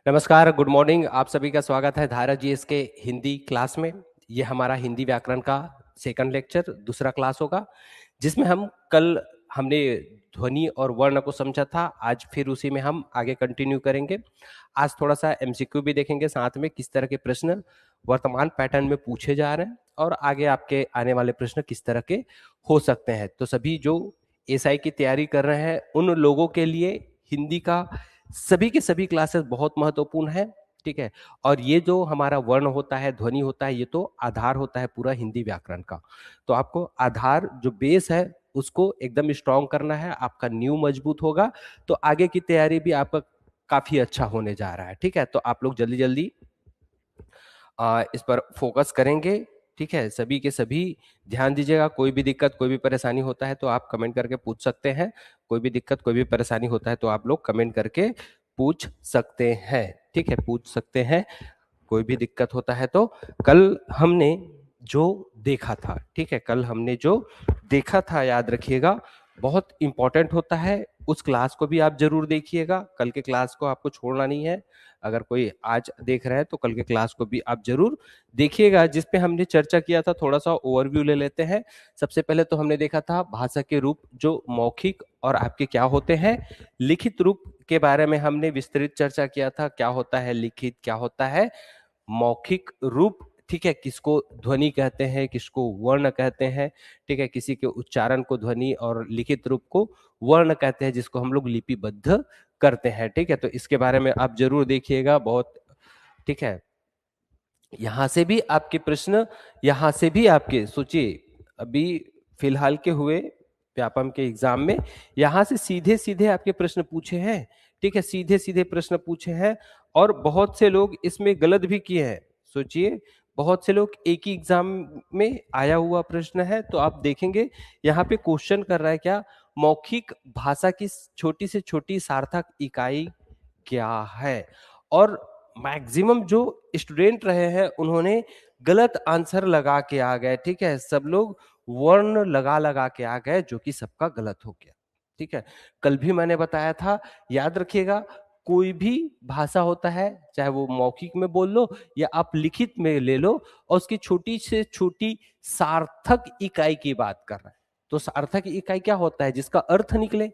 नमस्कार, good morning. आप सभी का स्वागत है धारा जीएस के हिंदी क्लास में। ये हमारा हिंदी व्याकरण का सेकंड लेक्चर दूसरा क्लास होगा, जिसमें हम कल हमने ध्वनि और वर्ण को समझा था। आज फिर उसी में हम आगे कंटिन्यू करेंगे। आज थोड़ा सा एमसीक्यू भी देखेंगे, साथ में किस तरह के प्रश्न वर्तमान पैटर्न में पूछे जा रहे हैं और आगे आपके आने वाले प्रश्न किस तरह के हो सकते हैं। तो सभी जो एसआई की तैयारी कर रहे हैं उन लोगों के लिए हिंदी का सभी के सभी क्लासेस बहुत महत्वपूर्ण है। ठीक है, और ये जो हमारा वर्ण होता है, ध्वनि होता है, ये तो आधार होता है पूरा हिंदी व्याकरण का। तो आपको आधार जो बेस है उसको एकदम स्ट्रांग करना है, आपका नींव मजबूत होगा तो आगे की तैयारी भी आपका काफी अच्छा होने जा रहा है। ठीक है, तो आप लोग जल्दी जल्दी इस पर फोकस करेंगे। ठीक है, सभी के सभी ध्यान दीजिएगा। कोई भी दिक्कत कोई भी परेशानी होता है तो आप कमेंट करके पूछ सकते हैं। कोई भी दिक्कत कोई भी परेशानी होता है तो आप लोग कमेंट करके पूछ सकते हैं। ठीक है, पूछ सकते हैं। कोई भी दिक्कत होता है तो कल हमने जो देखा था, ठीक है, कल हमने जो देखा था याद रखिएगा, बहुत इंपॉर्टेंट होता है। उस क्लास को भी आप जरूर देखिएगा। कल के क्लास को आपको छोड़ना नहीं है। अगर कोई आज देख रहा है तो कल के क्लास को भी आप जरूर देखिएगा, जिसपे हमने चर्चा किया था। थोड़ा सा ओवरव्यू ले लेते हैं। सबसे पहले तो हमने देखा था भाषा के रूप जो मौखिक और आपके क्या होते हैं, लिखित रूप के बारे में हमने विस्तृत चर्चा किया था। क्या होता है लिखित, क्या होता है मौखिक रूप। ठीक है, किसको ध्वनि कहते हैं, किसको वर्ण कहते हैं। ठीक है, किसी के उच्चारण को ध्वनि और लिखित रूप को वर्ण कहते हैं, जिसको हम लोग लिपिबद्ध करते हैं। ठीक है, तो इसके बारे में आप जरूर देखिएगा बहुत। ठीक है, यहां से भी आपके प्रश्न, यहां से भी आपके सोचिए, अभी फिलहाल के हुए व्यापम के एग्जाम में यहां से सीधे सीधे आपके प्रश्न पूछे हैं। ठीक है, सीधे सीधे प्रश्न पूछे हैं और बहुत से लोग इसमें गलत भी किए हैं। सोचिए, बहुत से लोग एक ही एग्जाम में आया हुआ प्रश्न है तो आप देखेंगे यहाँ पे क्वेश्चन कर रहा है क्या, मौखिक भाषा की छोटी से छोटी सार्थक इकाई क्या है। और मैक्सिमम जो स्टूडेंट रहे हैं उन्होंने गलत आंसर लगा के आ गए। ठीक है, सब लोग वर्ण लगा लगा के आ गए, जो कि सबका गलत हो गया। ठीक है, कल भी मैंने बताया था, याद रखिएगा, कोई भी भाषा होता है, चाहे वो मौखिक में बोल लो या आप लिखित में ले लो, और उसकी छोटी से छोटी सार्थक इकाई की बात कर रहे हैं। तो सार्थक इकाई क्या होता है, जिसका अर्थ निकले।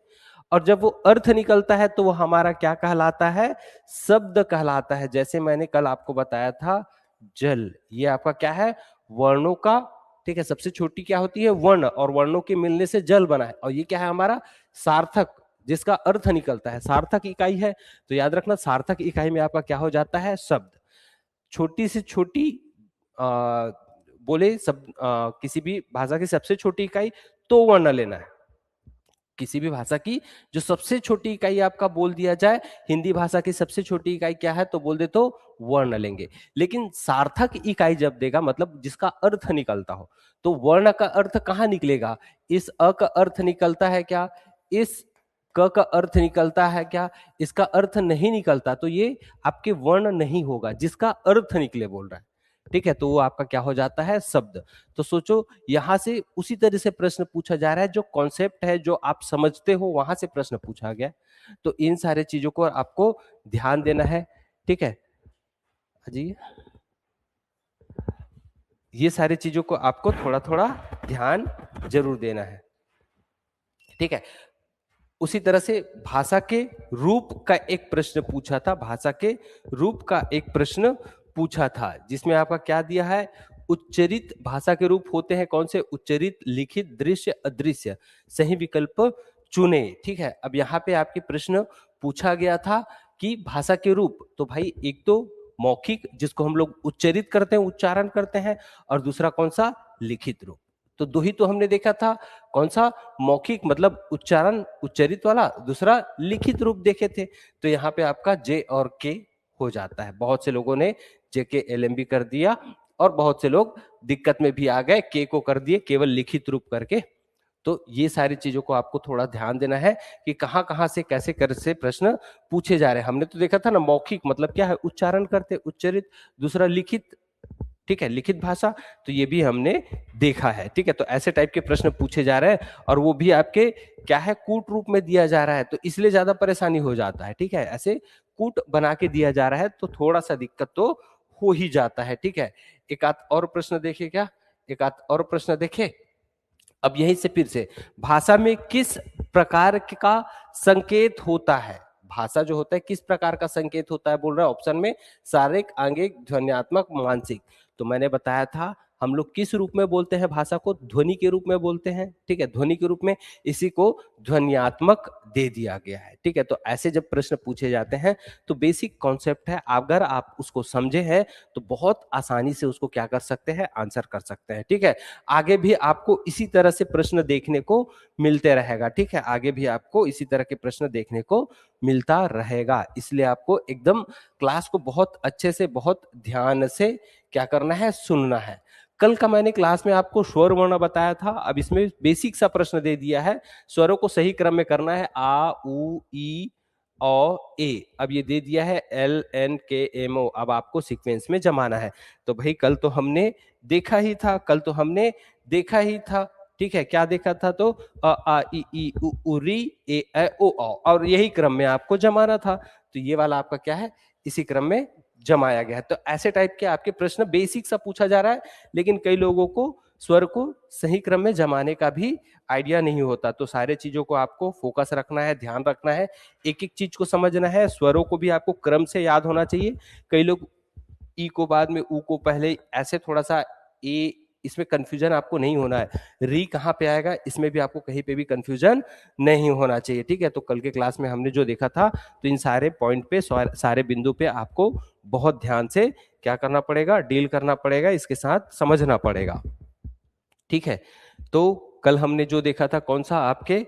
और जब वो अर्थ निकलता है तो वो हमारा क्या कहलाता है, शब्द कहलाता है। जैसे मैंने कल आपको बताया था, जल, ये आपका क्या है, वर्णों का। ठीक है, सबसे छोटी क्या होती है, वर्ण, और वर्णों के मिलने से जल बना है। और ये क्या है हमारा सार्थक, जिसका अर्थ निकलता है, सार्थक इकाई है। तो याद रखना, सार्थक इकाई में आपका क्या हो जाता है, शब्द। छोटी से छोटी बोले सब, किसी भी भाषा की सबसे छोटी इकाई तो वर्ण लेना है। किसी भी भाषा की जो सबसे छोटी इकाई आपका बोल दिया जाए, हिंदी भाषा की सबसे छोटी इकाई क्या है तो बोल दे तो वर्ण लेंगे। लेकिन सार्थक इकाई जब देगा, मतलब जिसका अर्थ निकलता हो, तो वर्ण का अर्थ कहाँ निकलेगा, इस अ का अर्थ निकलता है क्या, इस क का अर्थ निकलता है क्या, इसका अर्थ नहीं निकलता, तो ये आपके वर्ण नहीं होगा, जिसका अर्थ निकले बोल रहा है। ठीक है, तो वो आपका क्या हो जाता है, शब्द। तो सोचो, यहां से उसी तरह से प्रश्न पूछा जा रहा है, जो कॉन्सेप्ट है, जो आप समझते हो, वहां से प्रश्न पूछा गया। तो इन सारे चीजों को आपको ध्यान देना है। ठीक है जी, ये सारी चीजों को आपको थोड़ा थोड़ा ध्यान जरूर देना है। ठीक है, उसी तरह से भाषा के रूप का एक प्रश्न पूछा था, भाषा के रूप का एक प्रश्न पूछा था, जिसमें आपका क्या दिया है, उच्चरित भाषा के रूप होते हैं कौन से, उच्चरित, लिखित, दृश्य, अदृश्य, सही विकल्प चुने। ठीक है, अब यहाँ पे आपके प्रश्न पूछा गया था कि भाषा के रूप, तो भाई एक तो मौखिक, जिसको हम लोग उच्चरित करते हैं, उच्चारण करते हैं, और दूसरा कौन सा, लिखित रूप। तो दो ही तो हमने देखा था, कौन सा, मौखिक मतलब उच्चारण उच्चरित वाला, दूसरा लिखित रूप देखे थे। तो यहाँ पे आपका जे और के हो जाता है। बहुत से लोगों ने जे के एलएमबी कर दिया और बहुत से लोग दिक्कत में भी आ गए, के को कर दिए केवल लिखित रूप करके। तो ये सारी चीजों को आपको थोड़ा ध्यान देना है कि कहां कहां से कैसे कर से प्रश्न पूछे जा रहे हैं। हमने तो देखा था ना, मौखिक मतलब क्या है, उच्चारण करते, उच्चरित, दूसरा लिखित, ठीक है, लिखित भाषा तो ये भी हमने देखा है। ठीक है, तो ऐसे टाइप के प्रश्न पूछे जा रहे हैं और वो भी आपके क्या है, कूट रूप में दिया जा रहा है, तो इसलिए ज्यादा परेशानी हो जाता है। ठीक है, ऐसे कूट बना के दिया जा रहा है तो थोड़ा सा दिक्कत तो हो ही जाता है। ठीक है, एक आध और प्रश्न देखे क्या, एक आध और प्रश्न देखे। अब यहीं से फिर से, भाषा में किस प्रकार का संकेत होता है, भाषा जो होता है किस प्रकार का संकेत होता है, बोल रहा है ऑप्शन में शारीरिक, आंगिक, ध्वन्यात्मक, मानसिक। तो मैंने बताया था हम लोग किस रूप में बोलते हैं भाषा को, ध्वनि के रूप में बोलते हैं। ठीक है, ध्वनि के रूप में, इसी को ध्वन्यात्मक दे दिया गया है। ठीक है, तो ऐसे जब प्रश्न पूछे जाते हैं तो बेसिक कॉन्सेप्ट है, अगर आप उसको समझे हैं तो बहुत आसानी से उसको क्या कर सकते हैं, आंसर कर सकते हैं। ठीक है, आगे भी आपको इसी तरह से प्रश्न देखने को मिलते रहेगा। ठीक है, आगे भी आपको इसी तरह के प्रश्न देखने को मिलता रहेगा, इसलिए आपको एकदम क्लास को बहुत अच्छे से, बहुत ध्यान से क्या करना है, सुनना है। कल का मैंने क्लास में आपको स्वर वर्ण बताया था, अब इसमें बेसिक सा प्रश्न दे दिया है, स्वरों को सही क्रम में करना है, आ उ ई ओ ए। अब ये दे दिया है एल एन के एम ओ, अब आपको सीक्वेंस में जमाना है। तो भाई कल तो हमने देखा ही था, कल तो हमने देखा ही था। ठीक है, क्या देखा था, तो अ आ इ ई उ ऊ री ए ऐ ओ औ, और यही क्रम में आपको जमाना था। तो ये वाला आपका क्या है, इसी क्रम में जमाया गया है। तो ऐसे टाइप के आपके प्रश्न बेसिक सा पूछा जा रहा है, लेकिन कई लोगों को स्वर को सही क्रम में जमाने का भी आइडिया नहीं होता। तो सारे चीजों को आपको फोकस रखना है, ध्यान रखना है, एक एक चीज को समझना है, स्वरों को भी आपको क्रम से याद होना चाहिए। कई लोग ई को बाद में ऊ को पहले, ऐसे थोड़ा सा ए, इसमें कंफ्यूजन आपको नहीं होना है। री कहाँ पे आएगा, इसमें भी आपको कहीं पे भी कंफ्यूजन नहीं होना चाहिए। ठीक है, तो कल के क्लास में हमने जो देखा था, तो इन सारे पॉइंट पे, सारे बिंदु पे आपको बहुत ध्यान से क्या करना पड़ेगा, डील करना पड़ेगा, इसके साथ समझना पड़ेगा। ठीक है, तो कल हमने जो देखा था, कौन सा, आपके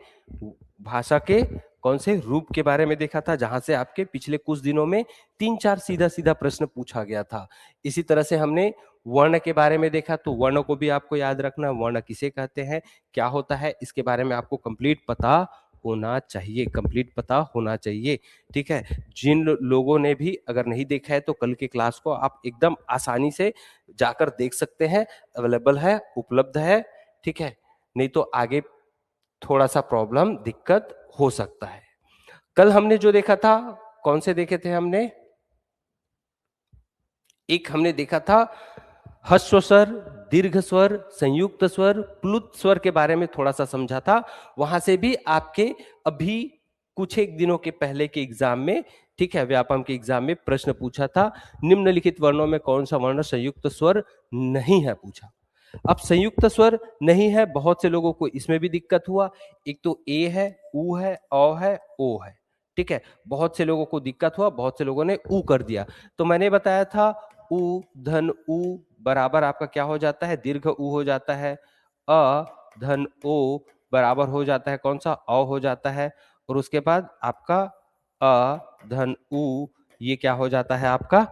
भाषा के कौन से रूप के बारे में देखा था, जहां से आपके पिछले कुछ दिनों में 3-4 सीधा सीधा प्रश्न पूछा गया था। इसी तरह से हमने वर्ण के बारे में देखा, तो वर्ण को भी आपको याद रखना, वर्ण किसे कहते हैं, क्या होता है, इसके बारे में आपको कंप्लीट पता होना चाहिए, कंप्लीट पता होना चाहिए। ठीक है, जिन लोगों ने भी अगर नहीं देखा है तो कल के क्लास को आप एकदम आसानी से जाकर देख सकते हैं, अवेलेबल है, उपलब्ध है। ठीक है, नहीं तो आगे थोड़ा सा प्रॉब्लम, दिक्कत हो सकता है। कल हमने जो देखा था, कौन से देखे थे हमने, एक हमने देखा था ह्रस्व स्वर, दीर्घ स्वर, संयुक्त स्वर, प्लुत स्वर के बारे में थोड़ा सा समझा था। वहां से भी आपके अभी कुछ एक दिनों के पहले के एग्जाम में, ठीक है, व्यापम के एग्जाम में प्रश्न पूछा था, निम्नलिखित वर्णों में कौन सा वर्ण संयुक्त स्वर नहीं है, पूछा। अब संयुक्त स्वर नहीं है, बहुत से लोगों को इसमें भी दिक्कत हुआ। एक तो ए है, ऊ है, औ है, ओ है। ठीक है, बहुत से लोगों को दिक्कत हुआ, बहुत से लोगों ने ऊ कर दिया। तो मैंने बताया था ऊ धन ऊ बराबर आपका क्या हो जाता है, दीर्घ ऊ हो जाता है। अ धन ओ बराबर हो जाता है कौन सा, औ हो जाता है। और उसके बाद आपका अ धन ऊ, ये क्या हो जाता है आपका,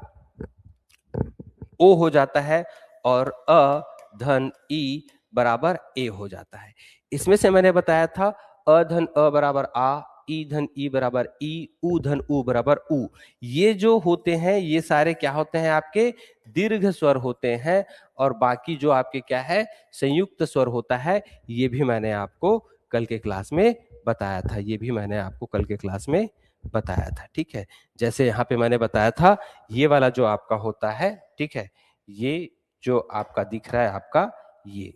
ओ हो जाता है। और अ धन ई बराबर ए हो जाता है। इसमें से मैंने बताया था अ धन अ बराबर आ, ई धन ई बराबर ई, ऊ धन ऊ बराबर ऊ। ये जो होते हैं ये सारे क्या होते हैं, आपके दीर्घ स्वर होते हैं। और बाकी जो आपके क्या है, संयुक्त स्वर होता है, ये भी मैंने आपको कल के क्लास में बताया था, ये भी मैंने आपको कल के क्लास में बताया था। ठीक है, जैसे यहाँ पे मैंने बताया था, ये वाला जो आपका होता है, ठीक है, ये जो आपका दिख रहा है आपका, ये,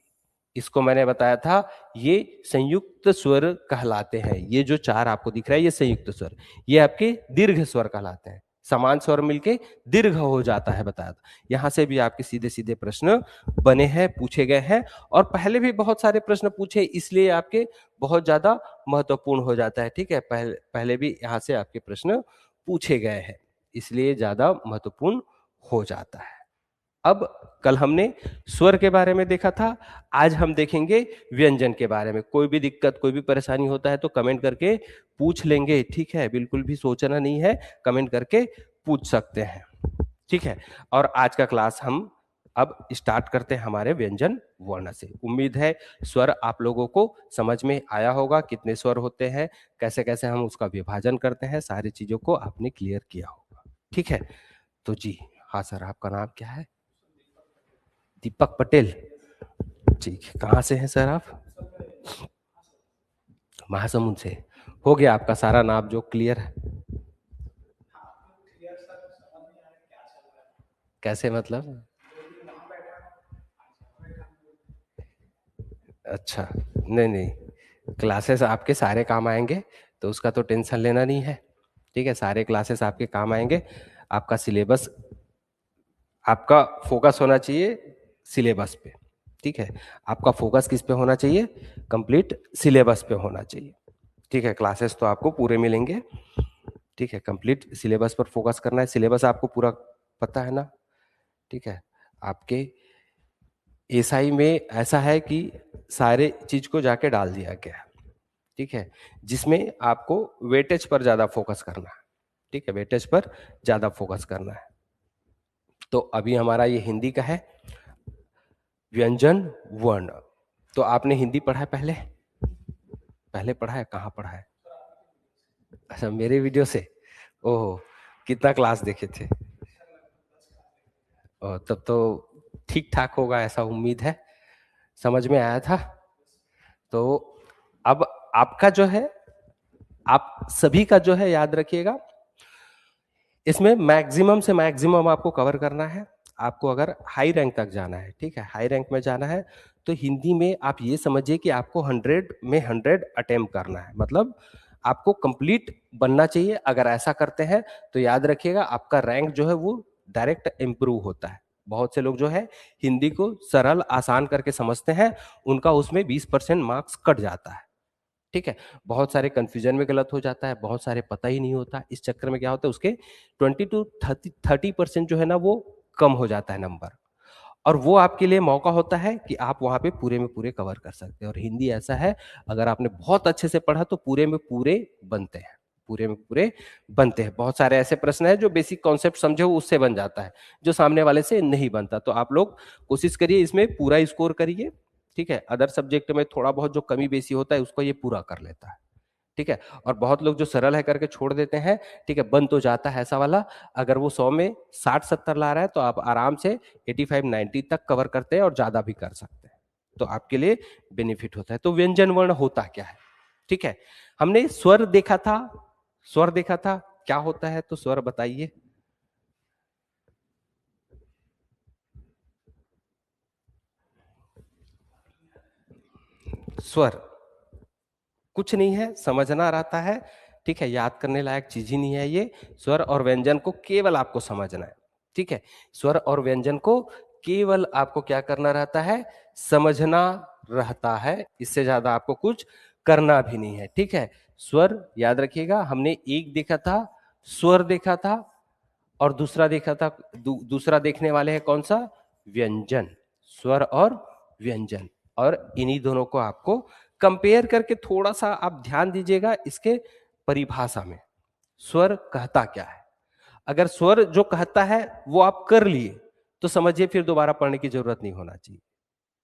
इसको मैंने बताया था, ये संयुक्त स्वर कहलाते हैं। ये जो चार आपको दिख रहा है ये संयुक्त स्वर, ये आपके दीर्घ स्वर कहलाते हैं। समान स्वर मिलके दीर्घ हो जाता है, बताया था। यहां से भी आपके सीधे सीधे प्रश्न बने हैं, पूछे गए हैं, और पहले भी बहुत सारे प्रश्न पूछे, इसलिए आपके बहुत ज्यादा महत्वपूर्ण हो जाता है। ठीक है, पहले पहले भी यहाँ से आपके प्रश्न पूछे गए हैं, इसलिए ज्यादा महत्वपूर्ण हो जाता है। अब कल हमने स्वर के बारे में देखा था, आज हम देखेंगे व्यंजन के बारे में। कोई भी दिक्कत, कोई भी परेशानी होता है तो कमेंट करके पूछ लेंगे। ठीक है, बिल्कुल भी सोचना नहीं है, कमेंट करके पूछ सकते हैं। ठीक है, और आज का क्लास हम अब स्टार्ट करते हैं हमारे व्यंजन वर्ण से। उम्मीद है स्वर आप लोगों को समझ में आया होगा, कितने स्वर होते हैं, कैसे कैसे हम उसका विभाजन करते हैं, सारी चीजों को आपने क्लियर किया होगा। ठीक है, तो जी हाँ सर, आपका नाम क्या है? दीपक पटेल, ठीक है। कहाँ से हैं सर आप? महासमुंद से। हो गया आपका सारा नाम जो क्लियर है? कैसे मतलब? अच्छा, नहीं नहीं, क्लासेस आपके सारे काम आएंगे, तो उसका तो टेंशन लेना नहीं है। ठीक है, सारे क्लासेस आपके काम आएंगे। आपका सिलेबस, आपका फोकस होना चाहिए सिलेबस पे। ठीक है, आपका फोकस किस पे होना चाहिए? कंप्लीट सिलेबस पे होना चाहिए। ठीक है, क्लासेस तो आपको पूरे मिलेंगे। ठीक है, कंप्लीट सिलेबस पर फोकस करना है। सिलेबस आपको पूरा पता है ना? ठीक है, आपके एसआई में ऐसा है कि सारे चीज को जाके डाल दिया गया है। ठीक है, जिसमें आपको वेटेज पर ज्यादा फोकस करना है। ठीक है, वेटेज पर ज्यादा फोकस करना है। तो अभी हमारा ये हिंदी का है, व्यंजन वर्ण। तो आपने हिंदी पढ़ा है पहले? पहले पढ़ा है? कहाँ पढ़ा है? अच्छा, मेरे वीडियो से। ओह, कितना क्लास देखे थे? तब तो ठीक ठाक होगा, ऐसा उम्मीद है। समझ में आया था? तो अब आपका जो है, आप सभी का जो है याद रखिएगा, इसमें मैक्सिमम से मैक्सिमम आपको कवर करना है। आपको अगर हाई रैंक तक जाना है, ठीक है, हाई रैंक में जाना है, तो हिंदी में आप ये समझिए कि आपको 100 में 100 अटेम्प्ट करना है। मतलब आपको कंप्लीट बनना चाहिए। अगर ऐसा करते हैं तो याद रखिएगा आपका रैंक जो है वो डायरेक्ट इम्प्रूव होता है। बहुत से लोग जो है हिंदी को सरल आसान करके समझते हैं, उनका उसमें 20% मार्क्स कट जाता है। ठीक है, बहुत सारे कंफ्यूजन में गलत हो जाता है, बहुत सारे पता ही नहीं होता। इस चक्कर में क्या होता है, उसके 20 to 30% जो है ना वो कम हो जाता है नंबर। और वो आपके लिए मौका होता है कि आप वहां पे पूरे में पूरे कवर कर सकते हैं। और हिंदी ऐसा है, अगर आपने बहुत अच्छे से पढ़ा तो पूरे में पूरे बनते हैं। पूरे में पूरे बनते हैं। बहुत सारे ऐसे प्रश्न है जो बेसिक कॉन्सेप्ट समझे हो उससे बन जाता है, जो सामने वाले से नहीं बनता। तो आप लोग कोशिश करिए इसमें पूरा स्कोर करिए। ठीक है, अदर सब्जेक्ट में थोड़ा बहुत जो कमी बेसी होता है उसको ये पूरा कर लेता है। ठीक है, और बहुत लोग जो सरल है करके छोड़ देते हैं। ठीक है, बन तो जाता है ऐसा वाला। अगर वो 100 में 60-70 ला रहा है तो आप आराम से 85-90 तक कवर करते हैं और ज्यादा भी कर सकते हैं। तो आपके लिए बेनिफिट होता है। तो व्यंजन वर्ण होता क्या है? ठीक है, हमने स्वर देखा था। स्वर देखा था, क्या होता है? तो स्वर बताइए। स्वर कुछ नहीं है, समझना रहता है। ठीक है, याद करने लायक चीज ही नहीं है ये। स्वर और व्यंजन को केवल आपको समझना है। ठीक है, स्वर और व्यंजन को केवल आपको क्या करना रहता है? समझना रहता है। इससे ज्यादा आपको कुछ करना भी नहीं है। ठीक है, स्वर याद रखिएगा, हमने एक देखा था, स्वर देखा था, और दूसरा देखा था, दूसरा देखने वाले हैं कौन सा? व्यंजन। स्वर और व्यंजन। और इन्हीं दोनों को आपको कंपेयर करके थोड़ा सा आप ध्यान दीजिएगा इसके परिभाषा में। स्वर कहता क्या है? अगर स्वर जो कहता है वो आप कर लिए तो समझिए फिर दोबारा पढ़ने की जरूरत नहीं होना चाहिए।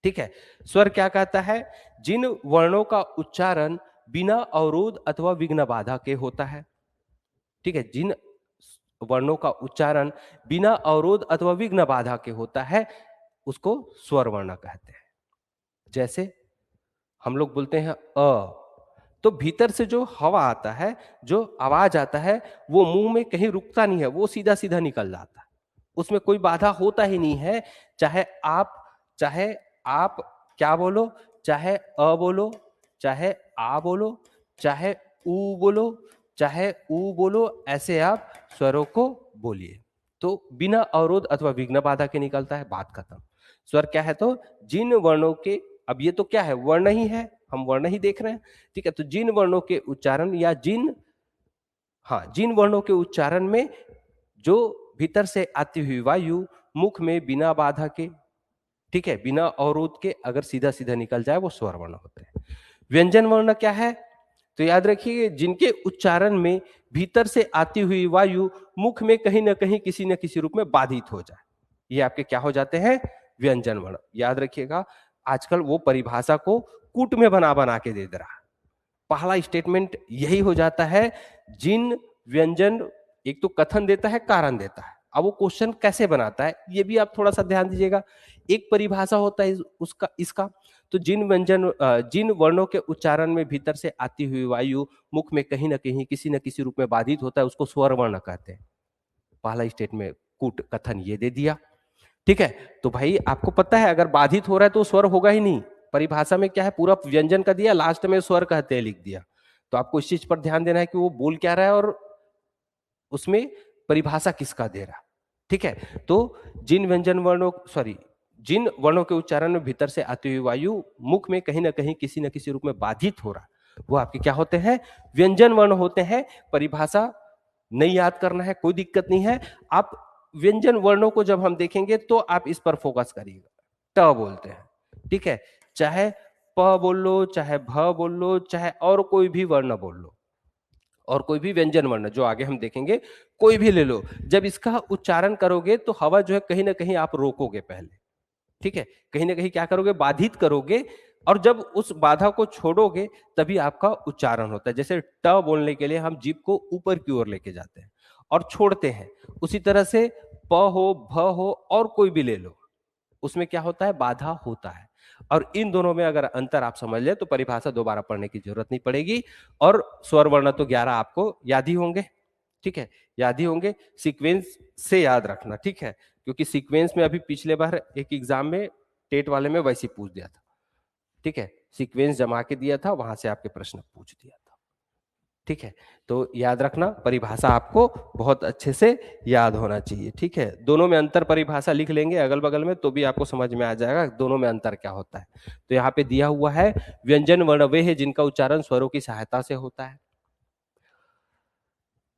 ठीक है, स्वर क्या कहता है? जिन वर्णों का उच्चारण बिना अवरोध अथवा विघ्न बाधा के होता है। ठीक है, जिन वर्णों का उच्चारण बिना अवरोध अथवा विघ्न बाधा के होता है उसको स्वर वर्ण कहते हैं। जैसे हम लोग बोलते हैं अ, तो भीतर से जो हवा आता है, जो आवाज आता है, वो मुंह में कहीं रुकता नहीं है, वो सीधा सीधा निकल जाता है। उसमें कोई बाधा होता ही नहीं है। चाहे आप क्या बोलो, चाहे अ बोलो, चाहे आ बोलो, चाहे ऊ बोलो, चाहे ऊ बोलो, ऐसे आप स्वरों को बोलिए तो बिना अवरोध अथवा विघ्न बाधा के निकलता है। बात खत्म। स्वर क्या है? तो जिन वर्णों के, अब ये तो क्या है? वर्ण ही है, हम वर्ण ही देख रहे हैं। ठीक है, तो जिन वर्णों के उच्चारण या जिन, हाँ, जिन वर्णों के उच्चारण में जो भीतर से आती हुई वायु मुख में बिना बाधा के, ठीक है, बिना अवरोध के अगर सीधा सीधा निकल जाए वो स्वर वर्ण होते हैं। व्यंजन वर्ण क्या है? तो याद रखिए, जिनके उच्चारण में भीतर से आती हुई वायु मुख में कहीं ना कहीं किसी न किसी रूप में बाधित हो जाए, ये आपके क्या हो जाते हैं? व्यंजन वर्ण। याद रखिएगा, आजकल वो परिभाषा को कूट में बना बना के दे रहा है। पहला स्टेटमेंट यही हो जाता है, जिन व्यंजन, एक तो कथन देता है, कारण देता है। अब वो क्वेश्चन कैसे बनाता है ये भी आप थोड़ा सा ध्यान दीजिएगा। एक परिभाषा होता है उसका इसका। तो जिन वर्णों के उच्चारण में भीतर से आती हुई वायु मुख में कहीं ना कहीं किसी न किसी रूप में बाधित होता है, उसको स्वर वर्ण कहते हैं। पहला स्टेट में कूट कथन ये दे दिया, ठीक है। तो भाई आपको पता है अगर बाधित हो रहा है तो स्वर होगा ही नहीं। परिभाषा में क्या है, पूरा व्यंजन का दिया, लास्ट में स्वर कहते हैं लिख दिया। तो आपको इस चीज पर ध्यान देना है कि वो बोल क्या रहा है और उसमें परिभाषा किसका दे रहा, ठीक है। तो जिन वर्णों के उच्चारण में भीतर से आती हुई वायु मुख में कहीं ना कहीं किसी न किसी रूप में बाधित हो रहा, वो आपके क्या होते हैं, व्यंजन वर्ण होते हैं। परिभाषा नहीं याद करना है, कोई दिक्कत नहीं है। आप व्यंजन वर्णों को जब हम देखेंगे तो आप इस पर फोकस करिएगा। ट बोलते हैं, ठीक है, चाहे प बोल लो, चाहे भ बोल लो, चाहे और कोई भी वर्ण बोल लो, और कोई भी व्यंजन वर्ण जो आगे हम देखेंगे, कोई भी ले लो। जब इसका उच्चारण करोगे तो हवा जो है कहीं ना कहीं आप रोकोगे पहले, ठीक है, कहीं ना कहीं क्या करोगे, बाधित करोगे। और जब उस बाधा को छोड़ोगे तभी आपका उच्चारण होता है। जैसे ट बोलने के लिए हम जीभ को ऊपर की ओर लेके जाते हैं और छोड़ते हैं, उसी तरह से प हो, भ हो, और कोई भी ले लो, उसमें क्या होता है, बाधा होता है। और इन दोनों में अगर अंतर आप समझ ले तो परिभाषा दोबारा पढ़ने की जरूरत नहीं पड़ेगी। और स्वर वर्ण तो 11 आपको याद ही होंगे, ठीक है, याद ही होंगे। सीक्वेंस से याद रखना, ठीक है, क्योंकि सीक्वेंस में अभी पिछले बार एक एग्जाम में टेट वाले में वैसे पूछ दिया था, ठीक है, सीक्वेंस जमा के दिया था, वहां से आपके प्रश्न पूछ दिया था, ठीक है। तो याद रखना, परिभाषा आपको बहुत अच्छे से याद होना चाहिए, ठीक है। दोनों में अंतर परिभाषा लिख लेंगे अगल बगल में तो भी आपको समझ में आ जाएगा दोनों में अंतर क्या होता है। तो यहाँ पे दिया हुआ है व्यंजन वर्ण वे है जिनका उच्चारण स्वरों की सहायता से होता है।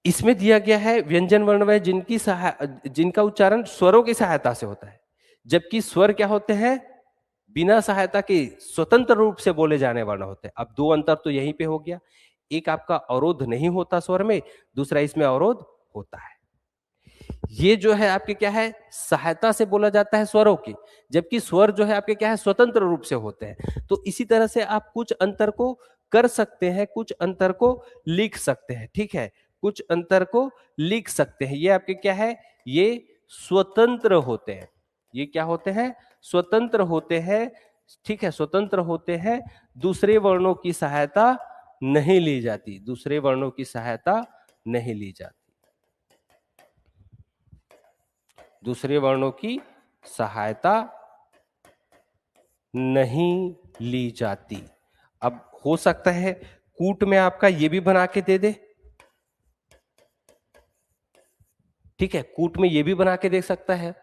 इसमें दिया गया है व्यंजन वर्ण वे जिनका उच्चारण स्वरों की सहायता से होता है, जबकि स्वर क्या होते हैं, बिना सहायता के स्वतंत्र रूप से बोले जाने वर्ण होते हैं। अब दो अंतर तो यहीं पे हो गया, एक आपका अवरोध नहीं होता स्वर में, दूसरा इसमें अवरोध होता है। ये जो है आपके क्या है, सहायता से बोला जाता है स्वरों की, जबकि स्वर जो है आपके क्या है, स्वतंत्र रूप से होते हैं। तो इसी तरह से आप कुछ अंतर को कर सकते हैं, कुछ अंतर को लिख सकते हैं, ठीक है, कुछ अंतर को लिख सकते हैं। ये आपके क्या है, ये स्वतंत्र होते हैं। ये क्या होते हैं, स्वतंत्र होते हैं, ठीक है, स्वतंत्र होते हैं। दूसरे वर्णों की सहायता नहीं ली जाती, दूसरे वर्णों की सहायता नहीं ली जाती, दूसरे वर्णों की सहायता नहीं ली जाती। अब हो सकता है कूट में आपका ये भी बना के दे दे, ठीक है, कूट में ये भी बना के दे सकता है,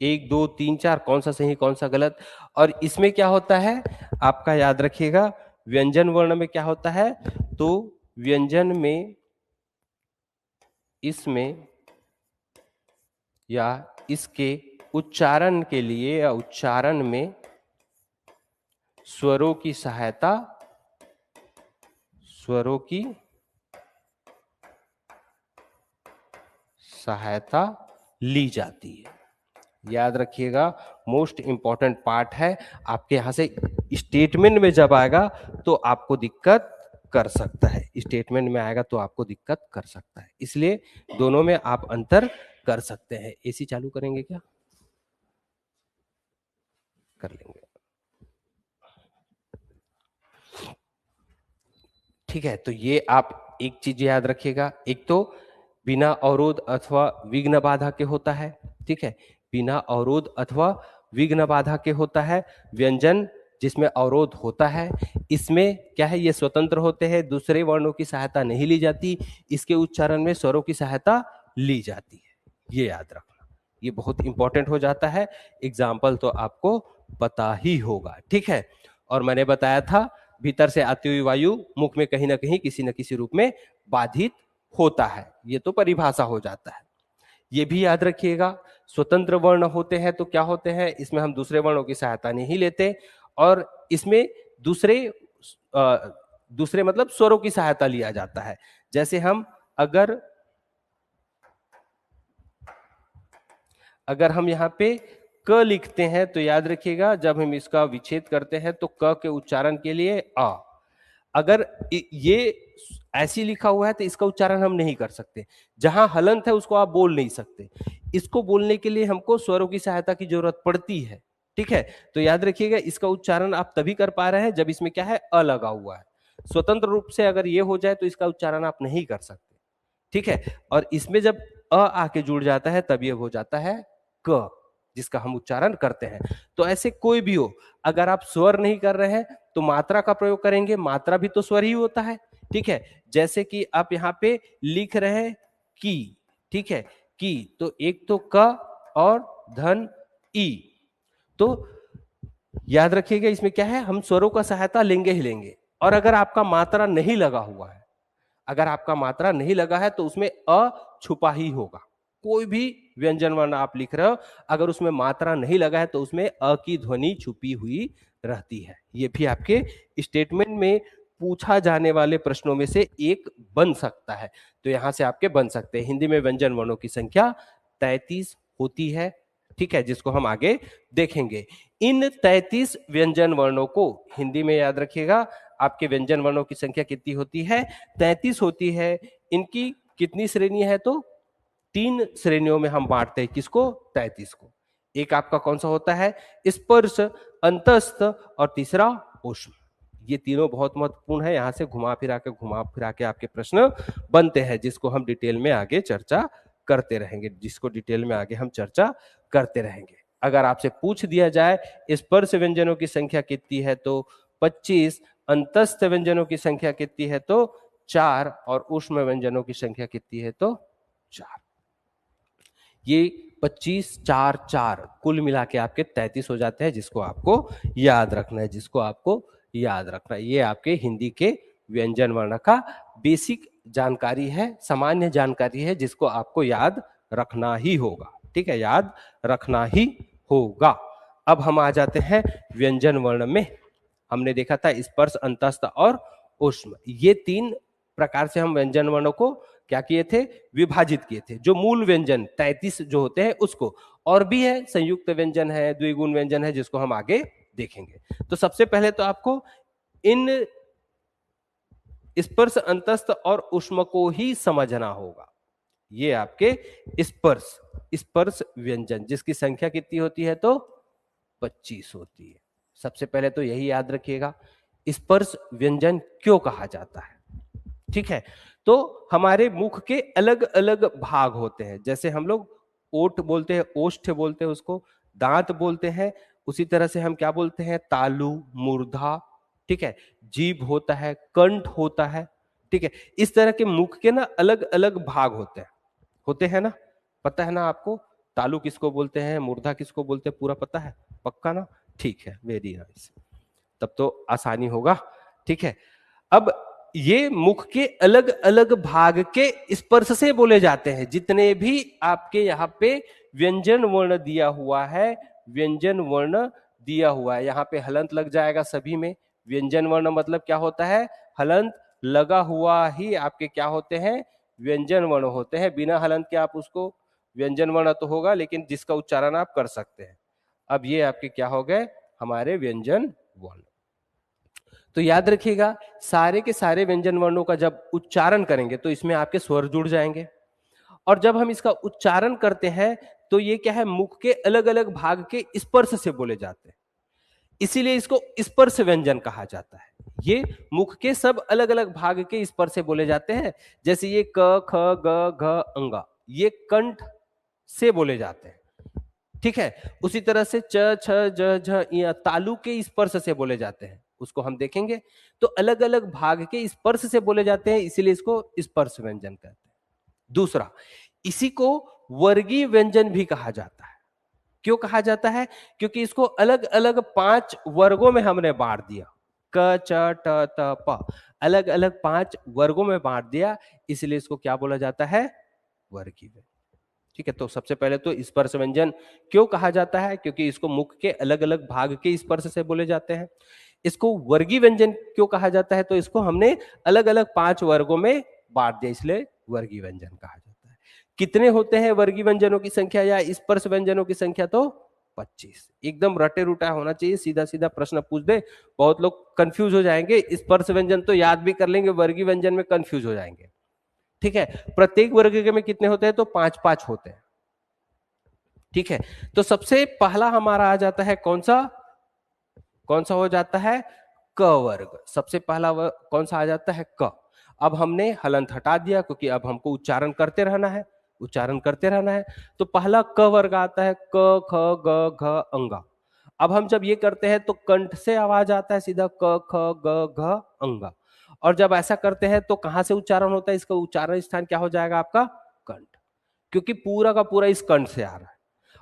1 2 3 4 कौन सा सही कौन सा गलत। और इसमें क्या होता है आपका, याद रखिएगा, व्यंजन वर्ण में क्या होता है, तो व्यंजन में इसमें या इसके उच्चारण के लिए या उच्चारण में स्वरों की सहायता ली जाती है। याद रखिएगा, मोस्ट इंपॉर्टेंट पार्ट है। आपके यहां से स्टेटमेंट में जब आएगा तो आपको दिक्कत कर सकता है, स्टेटमेंट में आएगा तो आपको दिक्कत कर सकता है, इसलिए दोनों में आप अंतर कर सकते हैं। एसी चालू करेंगे क्या, कर लेंगे, ठीक है। तो ये आप एक चीज याद रखिएगा, एक तो बिना अवरोध अथवा विघ्न बाधा के होता है, ठीक है, बिना अवरोध अथवा विघ्न बाधा के होता है। व्यंजन जिसमें अवरोध होता है, इसमें क्या है, ये स्वतंत्र होते हैं, दूसरे वर्णों की सहायता नहीं ली जाती, इसके उच्चारण में स्वरों की सहायता ली जाती है। ये याद रखना, ये बहुत इंपॉर्टेंट हो जाता है, एग्जाम्पल तो आपको पता ही होगा, ठीक है। और मैंने बताया था भीतर से आती हुई वायु मुख में कहीं ना कहीं किसी न किसी रूप में बाधित होता है, ये तो परिभाषा हो जाता है। ये भी याद रखिएगा, स्वतंत्र वर्ण होते हैं तो क्या होते हैं, इसमें हम दूसरे वर्णों की सहायता नहीं लेते, और इसमें दूसरे मतलब स्वरों की सहायता लिया जाता है। जैसे हम अगर हम यहाँ पे क लिखते हैं तो याद रखिएगा, जब हम इसका विच्छेद करते हैं तो क के उच्चारण के लिए अ, अगर ये ऐसी लिखा हुआ है तो इसका उच्चारण हम नहीं कर सकते, जहां हलंत है उसको आप बोल नहीं सकते, इसको बोलने के लिए हमको स्वरों की सहायता की जरूरत पड़ती है, ठीक है, तो याद रखिएगा इसका उच्चारण आप तभी कर पा रहे हैं जब इसमें क्या है, अ लगा हुआ है। स्वतंत्र रूप से अगर ये हो जाए तो इसका उच्चारण आप नहीं कर सकते। ठीक है, और इसमें जब अ आके जुड़ जाता है तब ये हो जाता है क, जिसका हम उच्चारण करते हैं। तो ऐसे कोई भी हो, अगर आप स्वर नहीं कर रहे हैं तो मात्रा का प्रयोग करेंगे, मात्रा भी तो स्वर ही होता है। ठीक है, जैसे कि आप यहाँ पे लिख रहे हैं की, ठीक है, की, तो एक तो क और धन ई, तो याद रखिएगा इसमें क्या है, हम स्वरों का सहायता लेंगे ही लेंगे। और अगर आपका मात्रा नहीं लगा हुआ है, अगर आपका मात्रा नहीं लगा है तो उसमें अ छुपा ही होगा। कोई भी व्यंजन वर्ण आप लिख रहे हो, अगर उसमें मात्रा नहीं लगा है तो उसमें अ की ध्वनि छुपी हुई रहती है। ये भी आपके स्टेटमेंट में पूछा जाने वाले प्रश्नों में से एक बन सकता है। तो यहां से आपके बन सकते हैं। हिंदी में व्यंजन वर्णों की संख्या 33 होती है। ठीक है, जिसको हम आगे देखेंगे। इन 33 व्यंजन वर्णों को हिंदी में याद रखिएगा, आपके व्यंजन वर्णों की संख्या कितनी होती है, 33 होती है। इनकी कितनी श्रेणी है, तो 3 श्रेणियों में हम बांटते हैं किसको, 33 को। एक आपका कौन सा होता है, स्पर्श, अंतस्थ और तीसरा ऊष्म। ये तीनों बहुत महत्वपूर्ण है। यहां से घुमा फिरा के आपके प्रश्न बनते हैं, जिसको हम डिटेल में आगे चर्चा करते रहेंगे, जिसको डिटेल में आगे हम चर्चा करते रहेंगे। अगर आपसे पूछ दिया जाए स्पर्श व्यंजनों की संख्या कितनी है तो 25, अंतस्थ व्यंजनों की संख्या कितनी है तो 4 और ऊष्म व्यंजनों की संख्या कितनी है तो 4। ये 25, 4, 4 कुल मिला के आपके 33 हो जाते हैं, जिसको आपको याद रखना है, जिसको आपको याद रखना है। ये आपके हिंदी के व्यंजन वर्ण का बेसिक जानकारी है, सामान्य जानकारी है, जिसको आपको याद रखना ही होगा। ठीक है, याद रखना ही होगा। अब हम आ जाते हैं व्यंजन वर्ण में। हमने देखा था स्पर्श, अंतस्थ और ऊष्म, ये 3 प्रकार से हम व्यंजन वर्णों को क्या किए थे, विभाजित किए थे। जो मूल व्यंजन 33 जो होते हैं उसको, और भी है संयुक्त व्यंजन है, द्विगुण व्यंजन है, जिसको हम आगे देखेंगे। तो सबसे पहले तो आपको इन स्पर्श, अंतस्थ और ऊष्म को ही समझना होगा। ये आपके स्पर्श, स्पर्श व्यंजन, जिसकी संख्या कितनी होती है तो 25 होती है। सबसे पहले तो यही याद रखिएगा, स्पर्श व्यंजन क्यों कहा जाता है। ठीक है, तो हमारे मुख के अलग अलग भाग होते हैं। जैसे हम लोग ओठ बोलते हैं, ओष्ठ बोलते हैं उसको, दांत बोलते हैं, उसी तरह से हम क्या बोलते हैं, तालु, मूर्धा। ठीक है, जीभ होता है, कंठ होता है। ठीक है, इस तरह के मुख के ना अलग अलग भाग होते हैं ना, पता है ना आपको, तालु किसको बोलते हैं, मूर्धा किसको बोलते हैं, पूरा पता है, पक्का ना। ठीक है, वेरी नाइस, तब तो आसानी होगा। ठीक है, अब ये मुख के अलग अलग भाग के स्पर्श से बोले जाते हैं। जितने भी आपके यहाँ पे व्यंजन वर्ण दिया हुआ है, व्यंजन वर्ण दिया हुआ है, यहाँ पे हलंत लग जाएगा सभी में। व्यंजन वर्ण मतलब क्या होता है, हलंत लगा हुआ ही आपके क्या होते हैं, व्यंजन वर्ण होते हैं। बिना हलंत के आप उसको व्यंजन वर्ण तो होगा, लेकिन जिसका उच्चारण आप कर सकते हैं। अब ये आपके क्या हो गए, हमारे व्यंजन वर्ण। तो याद रखिएगा, सारे के सारे व्यंजन वर्णों का जब उच्चारण करेंगे तो इसमें आपके स्वर जुड़ जाएंगे। और जब हम इसका उच्चारण करते हैं तो ये क्या है, मुख के अलग अलग भाग के स्पर्श से बोले जाते हैं, इसीलिए इसको स्पर्श व्यंजन कहा जाता है। ये मुख के सब अलग अलग भाग के स्पर्श से बोले जाते हैं। जैसे ये क, ख, ग, घ, अंगा, ये कंठ से बोले जाते हैं। ठीक है, उसी तरह से च, छ, ज, झ, य तालु के स्पर्श से बोले जाते हैं, उसको हम देखेंगे। तो अलग अलग भाग के स्पर्श से बोले जाते हैं, इसीलिए इसको स्पर्श व्यंजन कहते हैं। दूसरा, इसी को वर्गीय व्यंजन भी कहा जाता है। क्यों कहा जाता है, क्योंकि इसको अलग अलग 5 वर्गों में हमने बांट दिया। क, च, ट, त, प, अलग अलग 5 वर्गों में बांट दिया, इसलिए इसको क्या बोला जाता है, वर्गीय व्यंजन। ठीक है, तो सबसे पहले तो स्पर्श व्यंजन क्यों कहा जाता है, क्योंकि इसको मुख के अलग अलग भाग के स्पर्श से बोले जाते हैं। इसको वर्गीय व्यंजन क्यों कहा जाता है, तो इसको हमने अलग अलग 5 वर्गों में बांट दिया, इसलिए वर्गीय व्यंजन कहा जाता है। कितने होते हैं वर्गीय व्यंजनों की संख्या या स्पर्श व्यंजनों की संख्या, तो 25। एकदम रटे रुटा होना चाहिए, सीधा सीधा प्रश्न पूछ दे, बहुत लोग कंफ्यूज हो जाएंगे। स्पर्श व्यंजन तो याद भी कर लेंगे, वर्गीय व्यंजन में कंफ्यूज हो जाएंगे। ठीक है, प्रत्येक वर्ग में कितने होते हैं, तो 5 5 होते हैं। ठीक है, तो सबसे पहला हमारा आ जाता है कौन सा हो जाता है, क वर्ग। सबसे पहला कौन सा आ जाता है, क। अब हमने हलंत हटा दिया क्योंकि अब हमको उच्चारण करते रहना है, उच्चारण करते रहना है। तो पहला क वर्ग आता है, क ख ग घ अंगा। अब हम जब ये करते हैं तो कंठ से आवाज आता है सीधा क ख ग घ अंगा। और जब ऐसा करते हैं तो कहां से उच्चारण होता है, इसका उच्चारण स्थान क्या हो जाएगा आपका, कंठ, क्योंकि पूरा का पूरा इस कंठ से आ रहा है।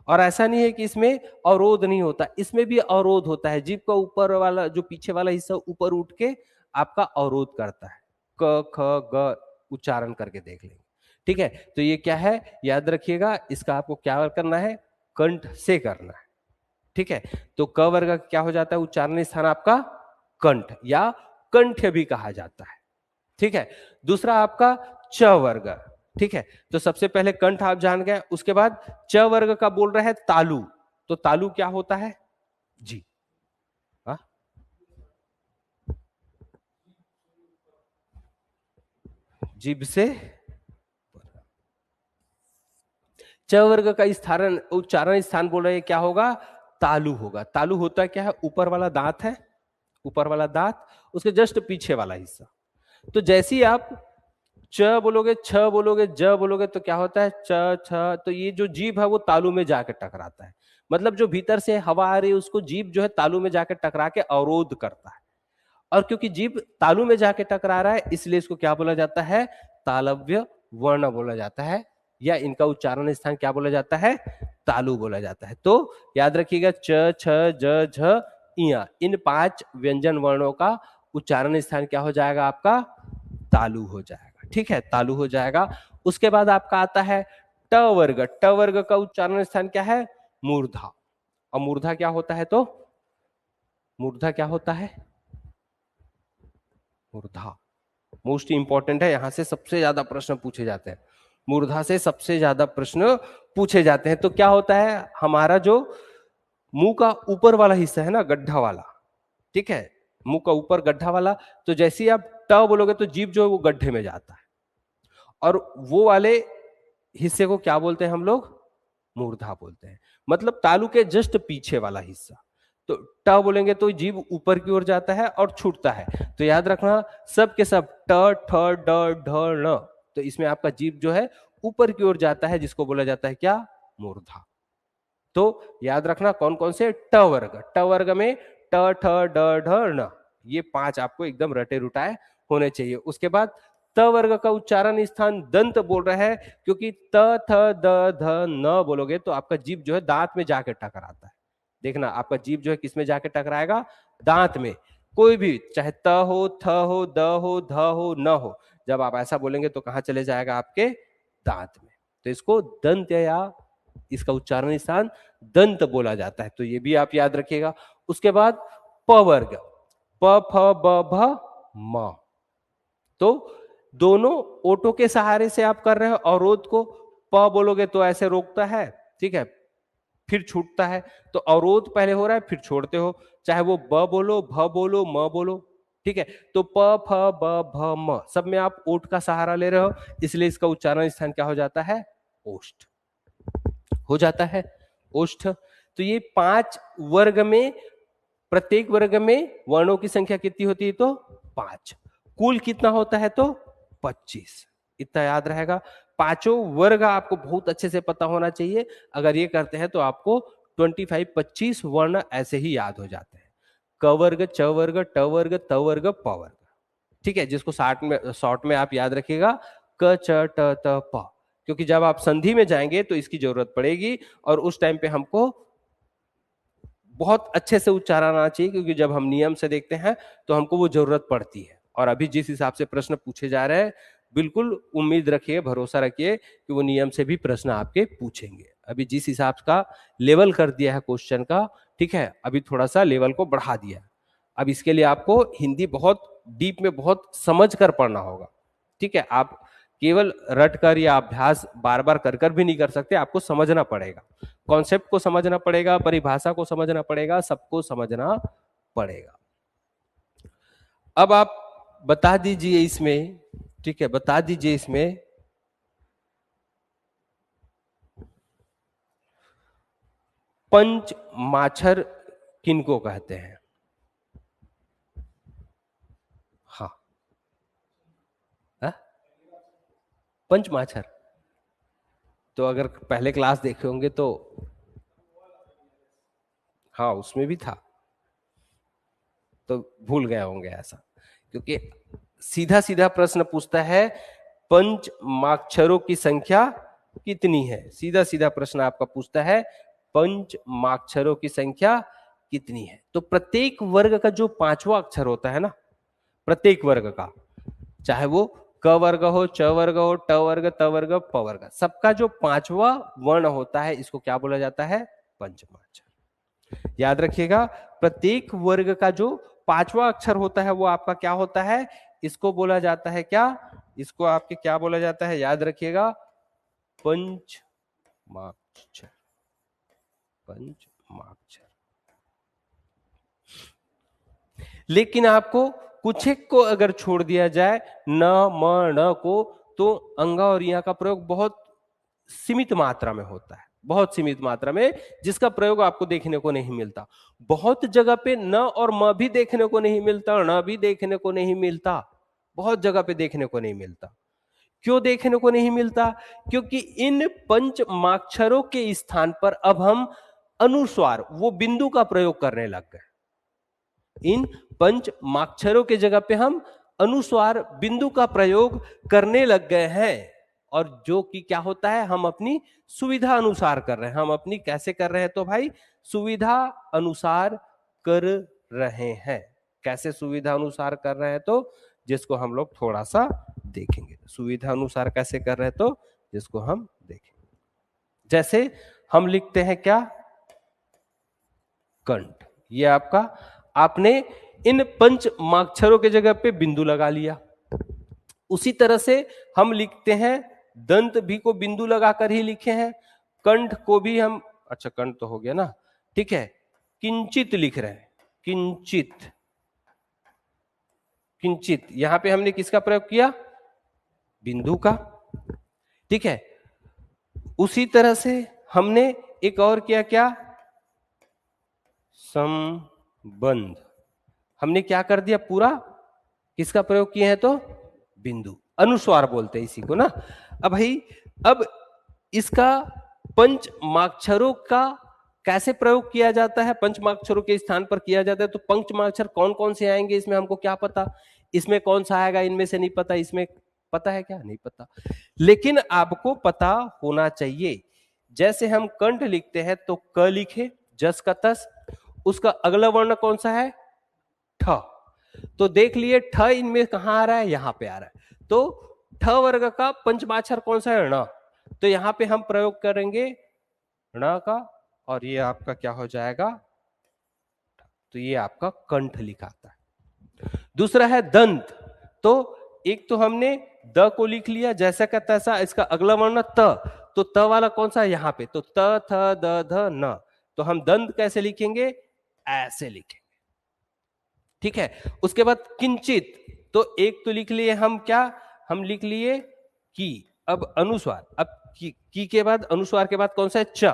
और ऐसा नहीं है कि इसमें अवरोध नहीं होता, इसमें भी अवरोध होता है। जीभ का ऊपर वाला जो पीछे वाला हिस्सा ऊपर उठ के आपका अवरोध करता है। क ख ग उच्चारण करके देख लेंगे, ठीक है। तो ये क्या है, याद रखिएगा, इसका आपको क्या करना है, कंठ से करना है, ठीक है। तो क वर्ग का क्या हो जाता है, उच्चारण स्थान आपका कंठ या कंठ भी कहा जाता है, ठीक है। दूसरा आपका च वर्ग, ठीक है। तो सबसे पहले कंठ आप जान गए, उसके बाद च वर्ग का बोल रहे हैं तालु। तो तालु क्या होता है जी, हा? जीभ से च वर्ग का स्थान उच्चारण स्थान बोल रहे हैं क्या होगा, तालु होगा। तालु होता क्या है, ऊपर वाला दांत है, ऊपर वाला दांत, उसके जस्ट पीछे वाला हिस्सा। तो जैसे ही आप च बोलोगे, छ बोलोगे, ज बोलोगे तो क्या होता है, च छ, तो ये जो जीभ है वो तालु में जाकर टकराता है। मतलब जो भीतर से हवा आ रही है उसको जीभ जो है तालु में जाकर टकरा के अवरोध करता है। और क्योंकि जीभ तालु में जाके टकरा रहा है इसलिए इसको क्या बोला जाता है, तालव्य वर्ण बोला जाता है, या इनका उच्चारण स्थान क्या बोला जाता है, तालु बोला जाता है। तो याद रखिएगा च छ ज झ इया, इन 5 व्यंजन वर्णों का उच्चारण स्थान क्या हो जाएगा आपका, तालु हो जाएगा, ठीक है, तालु हो जाएगा। उसके बाद आपका आता है ट वर्ग। ट वर्ग का उच्चारण स्थान क्या है, मूर्धा। और मूर्धा क्या होता है, तो मूर्धा क्या होता है, मूर्धा मोस्ट इंपॉर्टेंट है, यहां से सबसे ज्यादा प्रश्न पूछे जाते हैं, मूर्धा से सबसे ज्यादा प्रश्न पूछे जाते हैं। तो क्या होता है, हमारा जो मुंह का ऊपर वाला हिस्सा है ना, गड्ढा वाला, ठीक है, मुंह का ऊपर गड्ढा वाला, तो जैसे ही आप ट बोलोगे तो जीभ जो है वो गड्ढे में जाता है, और वो वाले हिस्से को क्या बोलते हैं हम लोग, मूर्धा बोलते हैं। मतलब तालु के जस्ट पीछे वाला हिस्सा। तो ट बोलेंगे तो जीभ ऊपर की ओर जाता है और छूटता है। तो याद रखना सब के सब ट ठ ड ढ ण, तो इसमें आपका जीभ जो है ऊपर की ओर जाता है, जिसको बोला जाता है क्या, मूर्धा। तो याद रखना कौन कौन से, ट वर्ग, ट वर्ग में ट ठ ड ढ ण, ये 5 आपको एकदम रटे रुटाए होने चाहिए। उसके बाद त वर्ग का उच्चारण स्थान दंत बोल रहा है, क्योंकि त थ द ध न बोलोगे तो आपका जीभ जो है दांत में जाकर टकराता है। देखना आपका जीभ जो है किस में जाकर टकराएगा, दांत में। कोई भी चाहे त हो, थ हो, द हो, ध हो, न हो, जब आप ऐसा बोलेंगे तो कहां चले जाएगा, आपके दांत में। तो इसको दंत या इसका उच्चारण स्थान दंत बोला जाता है, तो ये भी आप याद रखिएगा। उसके बाद प वर्ग, प फ ब भ म, तो दोनों ओटो के सहारे से आप कर रहे हो अवरोध को। प बोलोगे तो ऐसे रोकता है, ठीक है, फिर छूटता है। तो अवरोध पहले हो रहा है फिर छोड़ते हो, चाहे वो ब बोलो, भ बोलो, म बोलो, ठीक है। तो प फ ब भ म सब में आप ओठ का सहारा ले रहे हो, इसलिए इसका उच्चारण स्थान क्या हो जाता है, ओष्ठ हो जाता है, ओष्ठ। तो ये 5 वर्ग में, प्रत्येक वर्ग में वर्णों की संख्या कितनी होती है, तो 5। कुल कितना होता है, तो 25। इतना याद रहेगा। पांचों वर्ग आपको बहुत अच्छे से पता होना चाहिए। अगर ये करते हैं तो आपको 25 वर्ण ऐसे ही याद हो जाते हैं। क वर्ग, च वर्ग, ट वर्ग, त वर्ग, प वर्ग, ठीक है, जिसको शॉर्ट में आप याद रखिएगा क च ट त प, क्योंकि जब आप संधि में जाएंगे तो इसकी जरूरत पड़ेगी, और उस टाइम पे हमको बहुत अच्छे से उच्चारण आना चाहिए, क्योंकि जब हम नियम से देखते हैं तो हमको वो जरूरत पड़ती है। और अभी जिस हिसाब से प्रश्न पूछे जा रहे हैं, बिल्कुल उम्मीद रखिए, भरोसा रखिए कि वो नियम से भी प्रश्न आपके पूछेंगे। अभी जिस हिसाब का लेवल कर दिया है क्वेश्चन का, ठीक है, अभी थोड़ा सा लेवल को बढ़ा दिया। अब इसके लिए आपको हिंदी बहुत डीप में बहुत समझ कर पढ़ना होगा, ठीक है। आप केवल रट कर या अभ्यास बार बार कर भी नहीं कर सकते, आपको समझना पड़ेगा, कॉन्सेप्ट को समझना पड़ेगा, परिभाषा को समझना पड़ेगा, सबको समझना पड़ेगा। अब आप बता दीजिए इसमें, ठीक है, बता दीजिए इसमें पंच माछर किनको कहते हैं? हाँ, पंच माछर। तो अगर पहले क्लास देखे होंगे तो हाँ, उसमें भी था, तो भूल गए होंगे ऐसा, क्योंकि सीधा सीधा प्रश्न पूछता है पंच माक्षरों की संख्या कितनी है। सीधा सीधा प्रश्न आपका पूछता है पंच माक्षरों की संख्या कितनी है। तो प्रत्येक वर्ग का जो पांचवा अक्षर होता है ना, प्रत्येक वर्ग का, चाहे वो क वर्ग हो, च वर्ग हो, ट वर्ग, त वर्ग, प वर्ग, सबका जो पांचवा वर्ण होता है इसको क्या बोला जाता है? पंचमाक्षर। याद रखिएगा, प्रत्येक वर्ग का जो पांचवा अक्षर होता है वो आपका क्या होता है? इसको बोला जाता है क्या? इसको आपके क्या बोला जाता है? याद रखिएगा, पंचमाक्षर। पंचमाक्षर। लेकिन आपको कुछ एक को अगर छोड़ दिया जाए, न, म, न को, तो अंगा और इया का प्रयोग बहुत सीमित मात्रा में होता है, बहुत सीमित मात्रा में, जिसका प्रयोग आपको देखने को नहीं मिलता। बहुत जगह पे न और म भी देखने को नहीं मिलता, न भी देखने को नहीं मिलता, बहुत जगह पे देखने को नहीं मिलता। क्यों देखने को नहीं मिलता? क्योंकि इन पंच माक्षरों के स्थान पर अब हम अनुस्वार, वो बिंदु का प्रयोग करने लग गए। इन पंच माक्षरों के जगह पे हम अनुस्वार बिंदु का प्रयोग करने लग गए हैं, और जो कि क्या होता है, हम अपनी सुविधा अनुसार कर रहे हैं। हम अपनी कैसे कर रहे हैं? तो भाई सुविधा अनुसार कर रहे हैं। कैसे सुविधा अनुसार कर रहे हैं? तो जिसको हम लोग थोड़ा सा देखेंगे, सुविधा अनुसार कैसे कर रहे हैं, तो जिसको हम देखेंगे। जैसे हम लिखते हैं क्या? कंठ। ये आपका, आपने इन पंच माक्षरों के जगह पे बिंदु लगा लिया। उसी तरह से हम लिखते हैं, दंत भी को बिंदु लगाकर ही लिखे हैं, कंठ को भी हम, अच्छा कंठ तो हो गया ना, ठीक है, किंचित लिख रहे हैं, किंचित। किंचित यहां पे हमने किसका प्रयोग किया? बिंदु का, ठीक है। उसी तरह से हमने एक और किया, क्या? संबंध। हमने क्या कर दिया? पूरा किसका प्रयोग किए हैं? तो बिंदु, अनुस्वार बोलते हैं इसी को ना। अब भाई, अब इसका पंच माक्षरों का कैसे प्रयोग किया जाता है? पंच माक्षरों के स्थान पर किया जाता है, तो पंच माक्षर कौन कौन से आएंगे इसमें हमको क्या पता? इसमें कौन सा आएगा इनमें से? नहीं पता। इसमें पता है क्या? नहीं पता। लेकिन आपको पता होना चाहिए। जैसे हम कंठ लिखते हैं तो क लिखे, जस का तस, उसका अगला वर्ण कौन सा है? ठ। तो देख लिए ठ इनमें कहां आ रहा है? यहां पे आ रहा है। तो ठ वर्ग का पंचमाक्षर कौन सा है? ण। तो यहां पे हम प्रयोग करेंगे ण का, और ये आपका क्या हो जाएगा? तो ये आपका कंठ लिखाता है। दूसरा है दंत। तो एक तो हमने द को लिख लिया जैसा का तैसा, इसका अगला वर्ण त, तो त वाला कौन सा है? यहां पे। तो त, थ, द, ध, न। तो हम दंत कैसे लिखेंगे? ऐसे लिखेंगे, ठीक है। उसके बाद किंचित, तो एक तो लिख लिए हम क्या? हम लिख लिए की। अब अनुस्वार, अब की के बाद अनुस्वार के बाद कौन सा है? च।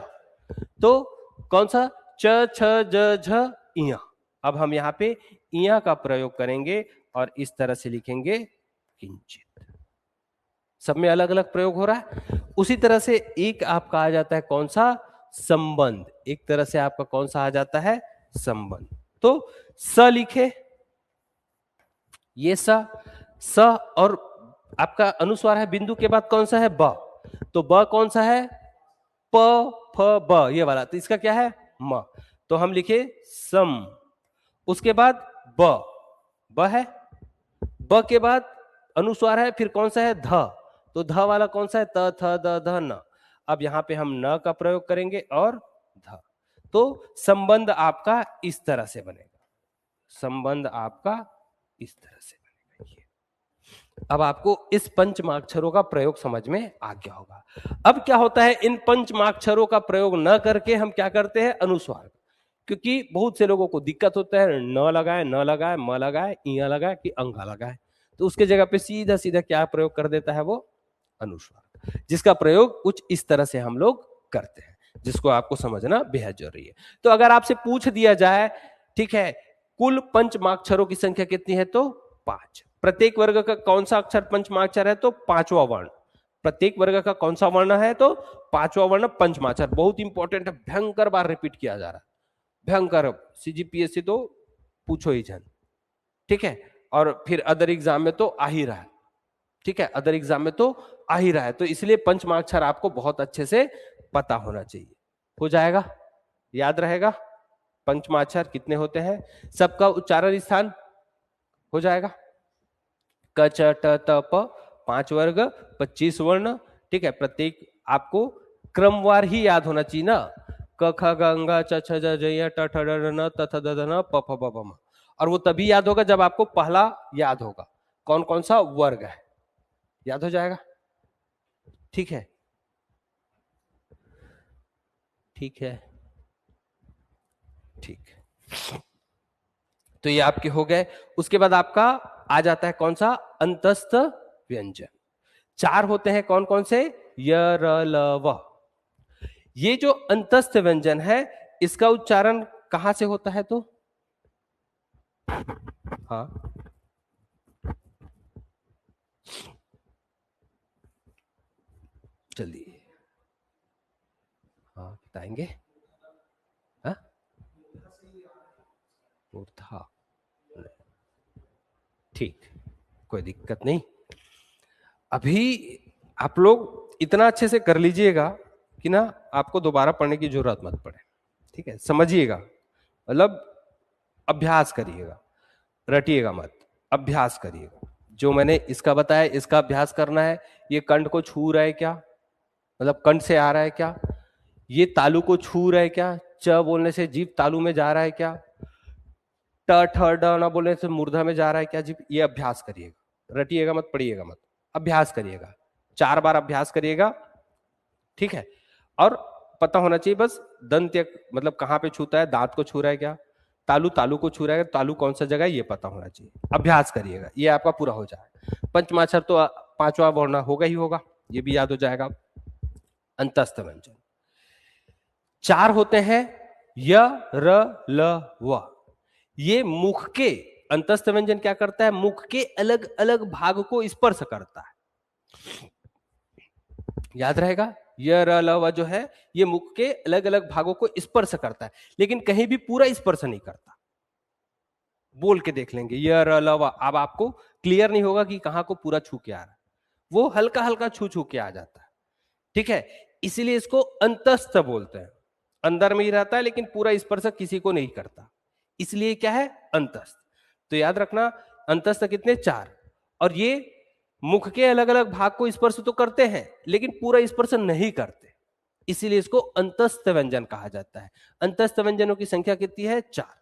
तो कौन सा? च, छ, ज, झ, इया। अब हम यहां पे इया का प्रयोग करेंगे और इस तरह से लिखेंगे किंचित। सब में अलग अलग प्रयोग हो रहा है। उसी तरह से एक आपका आ जाता है कौन सा? संबंध। एक तरह से आपका कौन सा आ जाता है? संबंध। तो स लिखे, ये स, और आपका अनुस्वार है बिंदु के बाद कौन सा है? ब। तो ब कौन सा है? प, फ, ब, ये वाला। तो इसका क्या है? म। तो हम लिखे सम। उसके बाद ब है, ब के बाद अनुस्वार है, फिर कौन सा है? ध। तो ध वाला कौन सा है? त, थ, द, ध, न। अब यहां पे हम न का प्रयोग करेंगे और ध। तो संबंध आपका इस तरह से बनेगा। संबंध आपका इस तरह से बनेगा। ये अब आपको इस पंचमाक्षरों का प्रयोग समझ में आ गया होगा। अब क्या होता है, इन पंचमाक्षरों का प्रयोग न करके हम क्या करते हैं? अनुस्वार। क्योंकि बहुत से लोगों को दिक्कत होता है, न लगाए, न लगाए, म लगाए, इया लगाए कि अंगा लगाए, तो उसके जगह पे सीधा सीधा क्या प्रयोग कर देता है? वो अनुस्वार, जिसका प्रयोग कुछ इस तरह से हम लोग करते हैं। जिसको आपको समझना बेहद जरूरी है। तो अगर आपसे पूछ दिया जाए, ठीक है, कुल पंचमाक्षरों की संख्या कितनी है, तो 5। प्रत्येक वर्ग का कौन सा अक्षर पंचमाक्षर है, तो पांचवा वर्ण। प्रत्येक वर्ग का कौन सा वर्ण है, तो पांचवा वर्ण पंचमाक्षर। बहुत इंपॉर्टेंट है, भयंकर बार रिपीट किया जा रहा है, भयंकर। सीजीपीएससी तो पूछो ही जन, ठीक है। और फिर अदर एग्जाम में तो आ ही रहा है, ठीक है, अदर एग्जाम में तो आ ही रहा है। तो इसलिए पंचमाक्षर आपको बहुत अच्छे से पता होना चाहिए। हो जाएगा, याद रहेगा। पंचमाक्षर कितने होते हैं, सबका उच्चारण स्थान हो जाएगा। क च ट त प 5 वर्ग 25 वर्ण, ठीक है। प्रत्येक आपको क्रमवार ही याद होना चाहिए ना। क ख ग घ च छ ज झ य ट ठ ड ढ न त थ द ध न प फ ब भ म। और वो तभी याद होगा जब आपको पहला याद होगा कौन कौन सा वर्ग है, याद हो जाएगा, ठीक है। ठीक है, ठीक है। तो ये आपके हो गए। उसके बाद आपका आ जाता है कौन सा, अंतस्थ व्यंजन। 4 होते हैं, कौन कौन से, य र ल व। ये जो अंतस्थ व्यंजन है इसका उच्चारण कहां से होता है, तो हाँ, चलिए, हाँ बताएंगे। हाँ, मूर्धा, ठीक, कोई दिक्कत नहीं। अभी आप लोग इतना अच्छे से कर लीजिएगा कि ना आपको दोबारा पढ़ने की जरूरत मत पड़े, ठीक है। समझिएगा, मतलब अभ्यास करिएगा, रटिएगा मत, अभ्यास करिएगा। जो मैंने इसका बताया इसका अभ्यास करना है। ये कंठ को छू रहा है क्या, मतलब कंठ से आ रहा है क्या, ये तालु को छू रहा है क्या, च बोलने से जीभ तालु में जा रहा है क्या, ट ठ ड ना बोलने से मूर्धा में जा रहा है क्या जीभ। ये अभ्यास करिएगा, रटिएगा मत, पढ़िएगा मत, अभ्यास करिएगा। 4 बार अभ्यास करिएगा, ठीक है। और पता होना चाहिए बस दंत, मतलब कहां पे छूता है, दांत को छू रहा है क्या, तालु तालु को छू रहा है, तालु कौन सा जगह है ये पता होना चाहिए। अभ्यास करिएगा, ये आपका पूरा हो जाए। पंचमाक्षर तो पांचवा वर्ण होगा ही होगा, ये भी याद हो जाएगा। अंतस्थ व्यंजन 4 होते हैं, य र ल व। ये मुख के, अंतस्थ व्यंजन क्या करता है, मुख के अलग अलग भाग को स्पर्श करता है, याद रहेगा। य र ल व जो है ये मुख के अलग अलग भागों को स्पर्श करता है, लेकिन कहीं भी पूरा स्पर्श नहीं करता। बोल के देख लेंगे, य र ल व। अब आपको क्लियर नहीं होगा कि कहां को पूरा छू के आ रहा है, वो हल्का हल्का छू छू के आ जाता है, ठीक है। इसीलिए इसको अंतस्थ बोलते हैं, अंदर में ही रहता है लेकिन पूरा स्पर्श किसी को नहीं करता, इसलिए क्या है, अंतस्थ। तो याद रखना, अंतस्थ कितने, 4। और ये मुख के अलग अलग भाग को स्पर्श तो करते हैं लेकिन पूरा स्पर्श नहीं करते, इसीलिए इसको अंतस्थ व्यंजन कहा जाता है। अंतस्थ व्यंजनों की संख्या कितनी है, 4।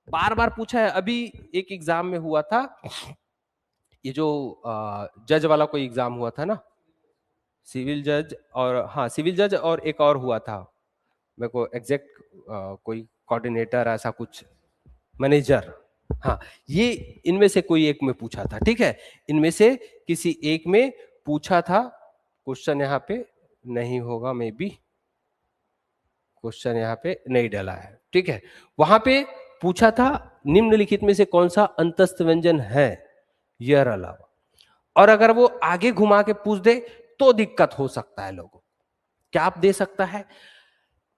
बार बार पूछा है, अभी एक एग्जाम में हुआ था, ये जो जज वाला कोई एग्जाम हुआ था ना, सिविल जज, और हाँ सिविल जज, और एक और हुआ था, मेरे को एग्जैक्ट कोई कोऑर्डिनेटर ऐसा कुछ, मैनेजर, हाँ, ये इनमें से कोई एक में पूछा था, ठीक है। इनमें से किसी एक में पूछा था, क्वेश्चन यहाँ पे नहीं होगा, मे बी क्वेश्चन यहाँ पे नहीं डाला है, ठीक है। वहां पे पूछा था निम्नलिखित में से कौन सा अंतस्थ व्यंजन है, यह अलावा। और अगर वो आगे घुमा के पूछ दे तो दिक्कत हो सकता है लोगों को। क्या आप दे सकता है,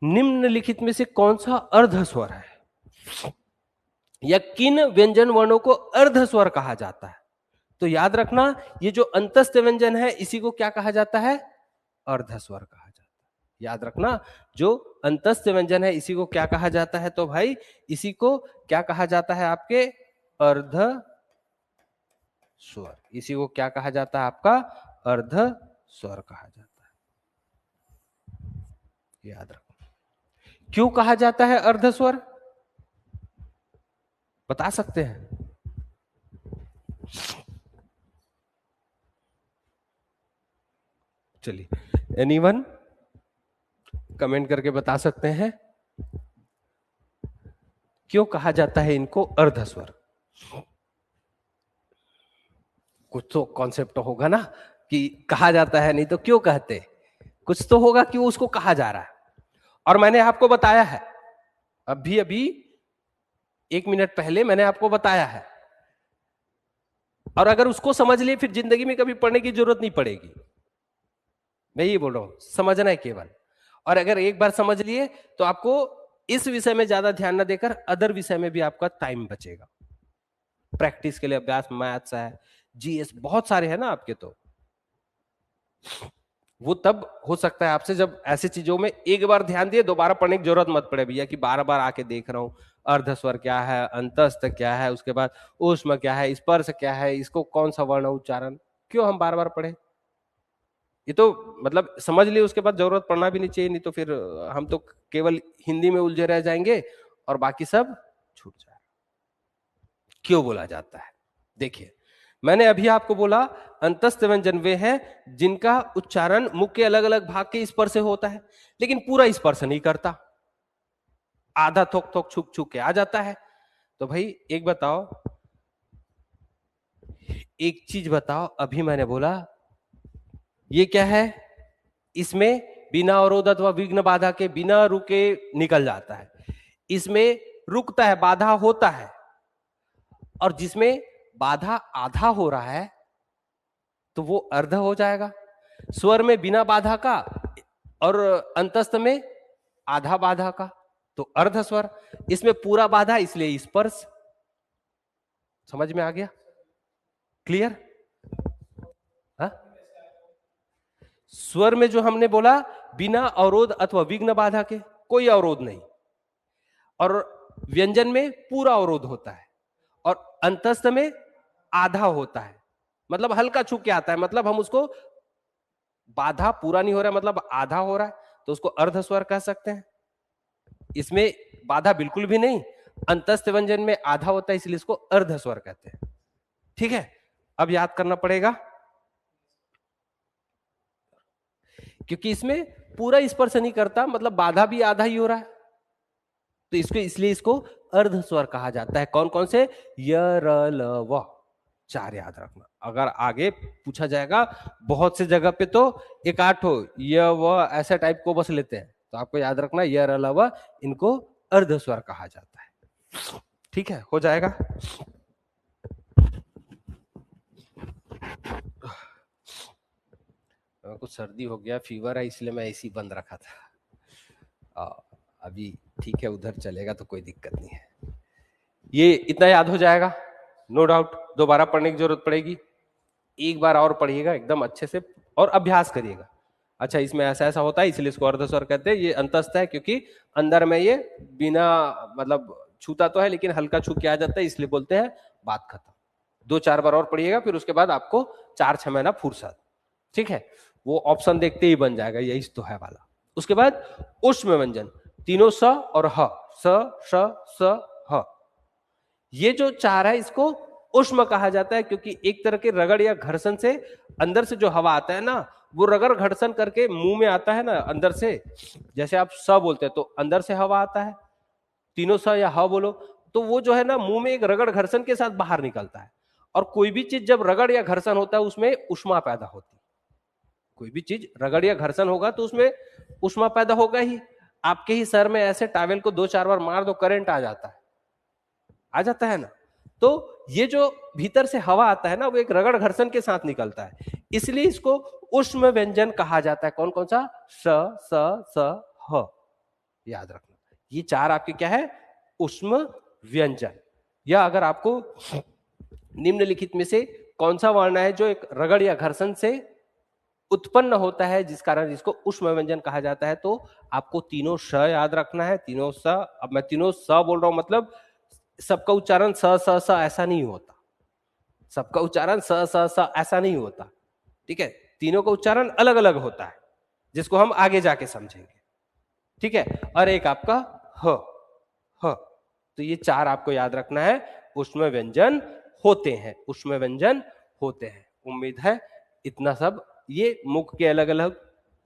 निम्नलिखित में से कौन सा अर्ध स्वर है, या किन व्यंजन वर्णों को अर्ध स्वर कहा जाता है। तो याद रखना, ये जो अंतस्थ व्यंजन है इसी को क्या कहा जाता है, अर्ध स्वर कहा जाता है। याद रखना, जो अंतस्थ व्यंजन है इसी को क्या कहा जाता है, तो भाई इसी को क्या कहा जाता है, आपके अर्ध स्वर। इसी को क्या कहा जाता है, आपका अर्ध स्वर कहा जाता है, याद रखना। क्यों कहा जाता है अर्ध स्वर, बता सकते हैं, चलिए एनीवन कमेंट करके बता सकते हैं क्यों कहा जाता है इनको अर्ध स्वर। कुछ तो कॉन्सेप्ट होगा ना कि कहा जाता है, नहीं तो क्यों कहते, कुछ तो होगा कि उसको कहा जा रहा है। और मैंने आपको बताया है, अभी अभी 1 मिनट पहले मैंने आपको बताया है, और अगर उसको समझ लिए फिर जिंदगी में कभी पढ़ने की जरूरत नहीं पड़ेगी। मैं ये बोल रहा हूं, समझना है केवल। और अगर एक बार समझ लिए तो आपको इस विषय में ज्यादा ध्यान न देकर अदर विषय में भी आपका टाइम बचेगा। प्रैक्टिस के लिए अभ्यास, मैथ्स है, जीएस, बहुत सारे हैं ना आपके, तो वो तब हो सकता है आपसे जब ऐसी चीजों में एक बार ध्यान दिए, दोबारा पढ़ने की जरूरत मत पड़े भैया कि बार बार आके देख रहा हूं अर्धस्वर क्या है, अंतस्थ क्या है, उसके बाद ऊष्म क्या है, स्पर्श क्या है, इसको कौन सा वर्ण उच्चारण, क्यों हम बार बार पढ़े। ये तो मतलब समझ लिए, उसके बाद जरूरत पड़ना भी नहीं चाहिए, नहीं तो फिर हम तो केवल हिंदी में उलझे रह जाएंगे और बाकी सब छूट जाएगा। क्यों बोला जाता है, देखिए मैंने अभी आपको बोला अंतस्थ व्यंजन वे हैं जिनका उच्चारण मुख के अलग अलग भाग के स्पर्श से होता है, लेकिन पूरा स्पर्श नहीं करता, आधा थोक थोक छुक छुक के आ जाता है। तो भाई एक बताओ, एक चीज बताओ, अभी मैंने बोला ये क्या है, इसमें बिना अवरोध अथवा विघ्न बाधा के बिना रुके निकल जाता है, इसमें रुकता है, बाधा होता है, और जिसमें बाधा आधा हो रहा है तो वो अर्ध हो जाएगा। स्वर में बिना बाधा का और अंतस्थ में आधा बाधा का तो अर्ध स्वर, इसमें पूरा बाधा इसलिए स्पर्श। समझ में आ गया, क्लियर? हाँ, स्वर में जो हमने बोला बिना अवरोध अथवा विघ्न बाधा के, कोई अवरोध नहीं, और व्यंजन में पूरा अवरोध होता है, और अंतस्थ में आधा होता है, मतलब हल्का छू के आता है, मतलब हम उसको बाधा पूरा नहीं हो रहा है, मतलब आधा हो रहा है, तो उसको अर्ध स्वर कह सकते हैं। इसमें बाधा बिल्कुल भी नहीं, अंतस्थ व्यंजन में आधा होता है, इसलिए इसको अर्ध स्वर कहते हैं। ठीक है, अब याद करना पड़ेगा, क्योंकि इसमें पूरा स्पर्श नहीं करता, मतलब बाधा भी आधा ही हो रहा है, तो इसको इसलिए इसको अर्ध स्वर कहा जाता है। कौन कौन से? य, र, ल, व, चार याद रखना। अगर आगे पूछा जाएगा बहुत से जगह पे तो एक आठ हो य व ऐसा टाइप को बस लेते हैं, तो आपको याद रखना य, र, ल, व, इनको अर्ध स्वर कहा जाता है। ठीक है, हो जाएगा। कुछ सर्दी हो गया, फीवर है, इसलिए मैं एसी बंद रखा था। अभी ठीक है, उधर चलेगा तो कोई दिक्कत नहीं है। ये इतना याद हो जाएगा, नो डाउट। दोबारा पढ़ने की जरूरत पड़ेगी, एक बार और पढ़िएगा एकदम अच्छे से और अभ्यास करिएगा। अच्छा, इसमें ऐसा ऐसा होता है इसलिए इसको अर्धस्वर कहते हैं। ये अंतस्थ है क्योंकि अंदर में ये बिना मतलब छूता तो है लेकिन हल्का छू के आ जाता है, इसलिए बोलते हैं बात खत्म। 2-4 बार और पढ़िएगा, फिर उसके बाद आपको 4-6 महीना फुर्सत। ठीक है, वो ऑप्शन देखते ही बन जाएगा, यही तो है वाला। उसके बाद ऊष्म व्यंजन, तीनों स और ह, स, श, स, ह, ये जो चार है इसको ऊष्म कहा जाता है, क्योंकि एक तरह के रगड़ या घर्षण से अंदर से जो हवा आता है ना, वो रगड़ घर्षण करके मुंह में आता है ना अंदर से। जैसे आप स बोलते हैं तो अंदर से हवा आता है, तीनों स या ह बोलो तो वो जो है ना मुंह में एक रगड़ घर्षण के साथ बाहर निकलता है। और कोई भी चीज जब रगड़ या घर्षण होता है उसमें ऊष्मा पैदा होती है। कोई भी चीज रगड़ या घर्षण होगा तो उसमें ऊष्मा पैदा होगा ही। आपके ही सर में ऐसे टॉवेल को 2-4 बार मार दो, करंट आ जाता है, आ जाता है ना। तो ये जो भीतर से हवा आता है ना, वो एक रगड़ घर्षण के साथ निकलता है, इसलिए इसको ऊष्म व्यंजन कहा जाता है। कौन कौन सा? स, स, स, ह, याद रखना। ये चार आपके क्या है? ऊष्म व्यंजन। या अगर आपको निम्नलिखित में से कौन सा वर्ण है जो एक रगड़ या घर्षण से उत्पन्न होता है जिस कारण इसको ऊष्म व्यंजन कहा जाता है, तो आपको तीनों श याद रखना है। तीनों स, अब मैं तीनों स बोल रहा हूं, मतलब सबका उच्चारण स स स ऐसा नहीं होता, सबका उच्चारण स स स ऐसा नहीं होता। ठीक है, तीनों का उच्चारण अलग अलग होता है, जिसको हम आगे जाके समझेंगे। ठीक है, और एक आपका ह, ह, तो ये चार आपको याद रखना है, ऊष्म व्यंजन होते हैं, ऊष्म व्यंजन होते हैं। उम्मीद है इतना सब। ये मुख के अलग अलग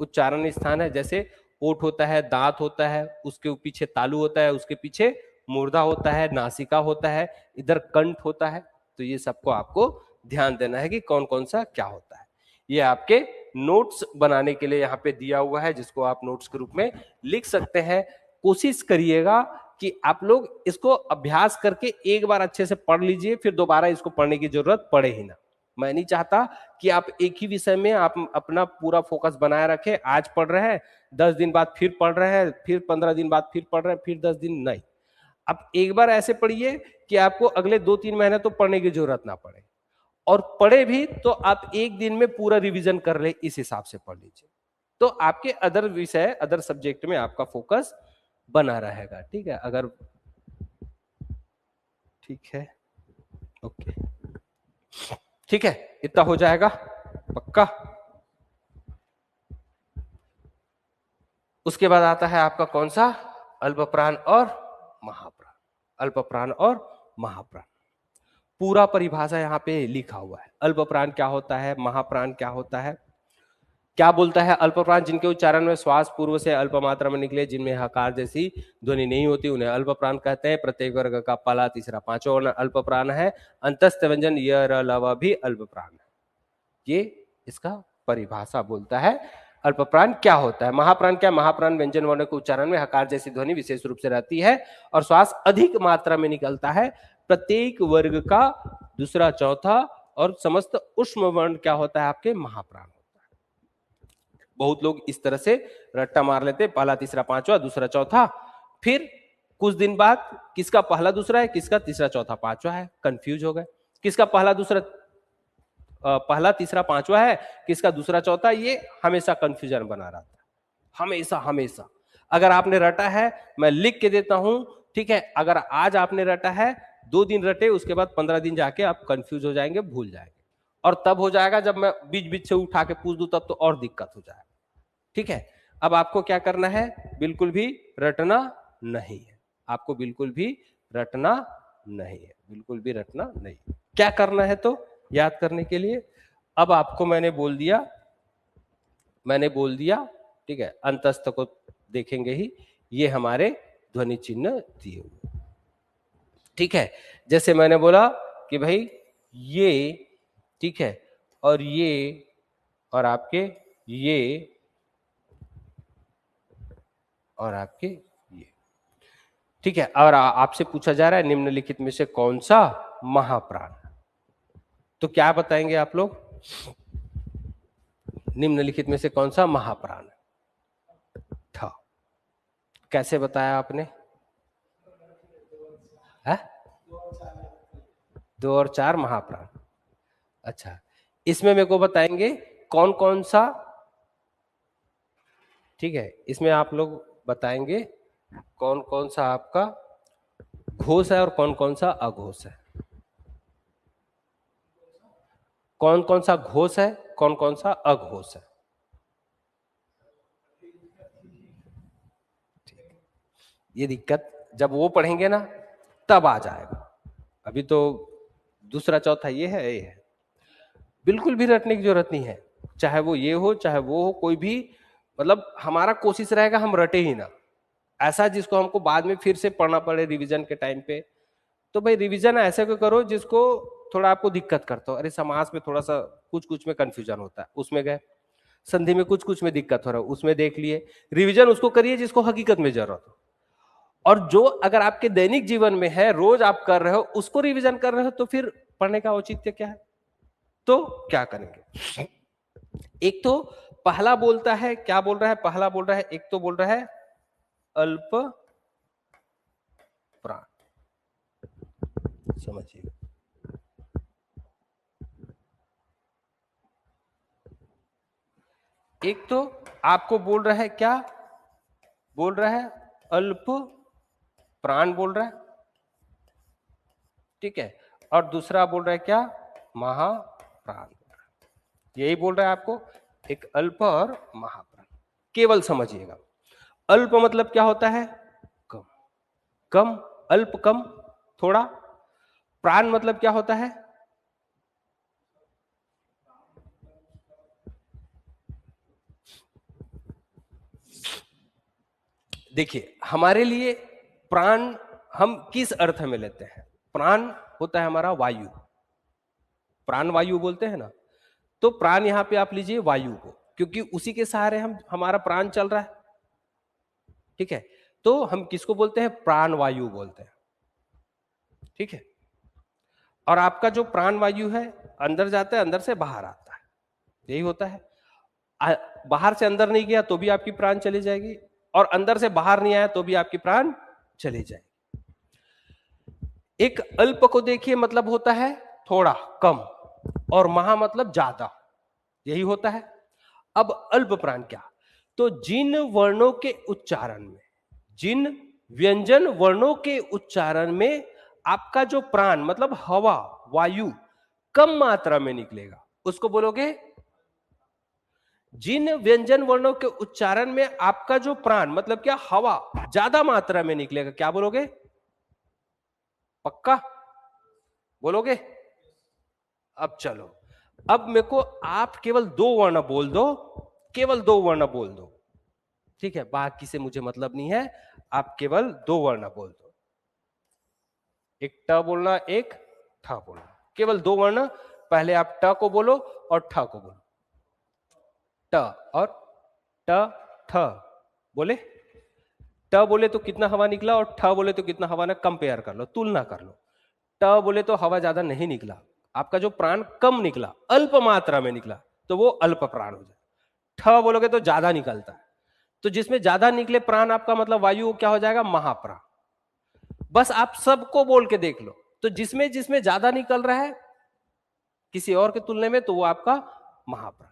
उच्चारण स्थान है, जैसे ओठ होता है, दांत होता है, उसके पीछे तालु होता है, उसके पीछे मुर्दा होता है, नासिका होता है, इधर कंठ होता है। तो ये सबको आपको ध्यान देना है कि कौन कौन सा क्या होता है। ये आपके नोट्स बनाने के लिए यहाँ पे दिया हुआ है, जिसको आप नोट्स के रूप में लिख सकते हैं। कोशिश करिएगा कि आप लोग इसको अभ्यास करके एक बार अच्छे से पढ़ लीजिए, फिर दोबारा इसको पढ़ने की जरूरत पड़े ही ना। मैं नहीं चाहता कि आप एक ही विषय में आप अपना पूरा फोकस बनाए रखें, आज पढ़ रहे हैं 10 दिन बाद फिर पढ़ रहे हैं, फिर 15 दिन बाद फिर पढ़ रहे हैं, फिर 10 दिन नहीं। आप एक बार ऐसे पढ़िए कि आपको अगले 2-3 महीने तो पढ़ने की जरूरत ना पड़े, और पढ़े भी तो आप एक दिन में पूरा रिवीजन कर ले, इस हिसाब से पढ़ लीजिए, तो आपके अदर विषय अदर सब्जेक्ट में आपका फोकस बना रहेगा। ठीक है, अगर ठीक है, ओके, ठीक है, इतना हो जाएगा पक्का। उसके बाद आता है आपका कौन सा, अल्पप्राण और महाप्राण। अल्पप्राण और महाप्राण पूरा परिभाषा यहाँ पे लिखा हुआ है। अल्पप्राण क्या होता है, महाप्राण क्या होता है, क्या बोलता है। अल्पप्राण जिनके उच्चारण में श्वास पूर्व से अल्प मात्रा में निकले, जिनमें हकार जैसी ध्वनि नहीं होती, उन्हें अल्पप्राण कहते हैं। प्रत्येक वर्ग का पहला तीसरा पांचवा वर्ण अल्पप्राण है। अंतस्थ व्यंजन य र ल व भी अल्पप्राण है। ये इसका परिभाषा बोलता है अल्पप्राण क्या होता है। महाप्राण क्या, महाप्राण व्यंजन वर्ण के उच्चारण में हकार जैसी ध्वनि विशेष रूप से रहती है और श्वास अधिक मात्रा में निकलता है। प्रत्येक वर्ग का दूसरा चौथा और समस्त उष्म वर्ण क्या होता है, आपके महाप्राण होता है। बहुत लोग इस तरह से रट्टा मार लेते, पहला तीसरा पांचवा दूसरा चौथा, फिर कुछ दिन बाद किसका पहला दूसरा है, किसका तीसरा चौथा पांचवा है, कंफ्यूज हो गए। किसका पहला दूसरा पहला तीसरा पांचवा है, किसका दूसरा चौथा, ये हमेशा कंफ्यूजन बना रहता है, हमेशा हमेशा। अगर आपने रटा है, मैं लिख के देता हूं, ठीक है, अगर आज आपने रटा है, 2 दिन रटे, उसके बाद 15 दिन जाके आप कंफ्यूज हो जाएंगे, भूल जाएंगे, और तब हो जाएगा जब मैं बीच बीच से उठा के पूछ दूं, तब तो और दिक्कत हो जाएगा। ठीक है, अब आपको क्या करना है, बिल्कुल भी रटना नहीं है, आपको बिल्कुल भी रटना नहीं है, बिल्कुल भी रटना नहीं। क्या करना है तो याद करने के लिए, अब आपको मैंने बोल दिया, ठीक है, अंतस्थ को देखेंगे ही, ये हमारे ध्वनि चिन्ह दिए हुए। ठीक है, जैसे मैंने बोला कि भाई ये, ठीक है, और ये, और आपके ये, और आपके ये। ठीक है, और आपसे पूछा जा रहा है निम्नलिखित में से कौन सा महाप्राण, तो क्या बताएंगे आप लोग, निम्नलिखित में से कौन सा महाप्राण था, कैसे बताया आपने, है 2 और 4 महाप्राण। अच्छा, इसमें मेरे को बताएंगे कौन कौन सा, ठीक है, इसमें आप लोग बताएंगे कौन कौन सा आपका घोष है और कौन कौन सा अघोष है, कौन कौन सा घोष है, कौन कौन सा अघोष है। ये दिक्कत जब वो पढ़ेंगे ना तब आ जाएगा, अभी तो दूसरा चौथा ये है, ये है, बिल्कुल भी रटने की जरूरत नहीं है, चाहे वो ये हो चाहे वो हो, कोई भी, मतलब हमारा कोशिश रहेगा हम रटे ही ना, ऐसा जिसको हमको बाद में फिर से पढ़ना पड़े रिवीजन के टाइम पे। तो भाई रिवीजन ऐसे को करो जिसको थोड़ा आपको दिक्कत करता हो, अरे समास में थोड़ा सा कुछ कुछ में कंफ्यूजन होता है, उसमें गए, संधि में कुछ कुछ में दिक्कत हो रहा है, उसमें देख लिए। रिवीजन उसको करिए जिसको हकीकत में जरूरत हो, और जो अगर आपके दैनिक जीवन में है, रोज आप कर रहे हो, उसको रिवीजन कर रहे हो, तो फिर पढ़ने का औचित्य क्या है। तो क्या करेंगे, एक तो पहला बोलता है, क्या बोल रहा है, पहला बोल रहा है, एक तो बोल रहा है अल्प प्राण, समझिए, एक तो आपको बोल रहा है, क्या बोल रहा है, अल्प प्राण बोल रहा है, ठीक है, और दूसरा बोल रहा है क्या, महाप्राण, यही बोल रहा है आपको, एक अल्प और महाप्राण। केवल समझिएगा, अल्प मतलब क्या होता है, कम, कम, अल्प कम, थोड़ा। प्राण मतलब क्या होता है, देखिए हमारे लिए प्राण हम किस अर्थ में लेते हैं, प्राण होता है हमारा वायु, प्राण वायु बोलते हैं ना, तो प्राण यहां पे आप लीजिए वायु को, क्योंकि उसी के सहारे हम हमारा प्राण चल रहा है। ठीक है, तो हम किसको बोलते हैं? प्राण वायु बोलते हैं। ठीक है, और आपका जो प्राण वायु है अंदर जाता है, अंदर से बाहर आता है, यही होता है। बाहर से अंदर नहीं गया तो भी आपकी प्राण चली जाएगी, और अंदर से बाहर नहीं आया तो भी आपकी प्राण चली जाएगी। एक अल्प को देखिए, मतलब होता है थोड़ा कम, और महा मतलब ज्यादा, यही होता है। अब अल्प प्राण क्या? तो जिन वर्णों के उच्चारण में, जिन व्यंजन वर्णों के उच्चारण में आपका जो प्राण मतलब हवा वायु कम मात्रा में निकलेगा, उसको बोलोगे। जिन व्यंजन वर्णों के उच्चारण में आपका जो प्राण मतलब क्या, हवा ज्यादा मात्रा में निकलेगा, क्या बोलोगे? पक्का बोलोगे? अब चलो, अब मेरे को आप केवल दो वर्ण बोल दो, केवल दो वर्ण बोल दो। ठीक है, बाकी से मुझे मतलब नहीं है, आप केवल दो वर्ण बोल दो। एक ट बोलना, एक ठ बोलना, केवल दो वर्ण। पहले आप ट को बोलो और ठ को बोलो। ट और ट थ बोले। ट बोले तो कितना हवा निकला, और ठ बोले तो कितना हवा ना, कंपेयर कर लो, तुलना कर लो। ट बोले तो हवा ज्यादा नहीं निकला, आपका जो प्राण कम निकला, अल्प मात्रा में निकला, तो वो अल्प प्राण हो जाए। ठ बोलोगे तो ज्यादा निकलता है, तो जिसमें ज्यादा निकले प्राण आपका मतलब वायु, क्या हो जाएगा? महाप्राण। बस आप सबको बोल के देख लो, तो जिसमें जिसमें ज्यादा निकल रहा है किसी और के तुलने में, तो वो आपका महाप्राण।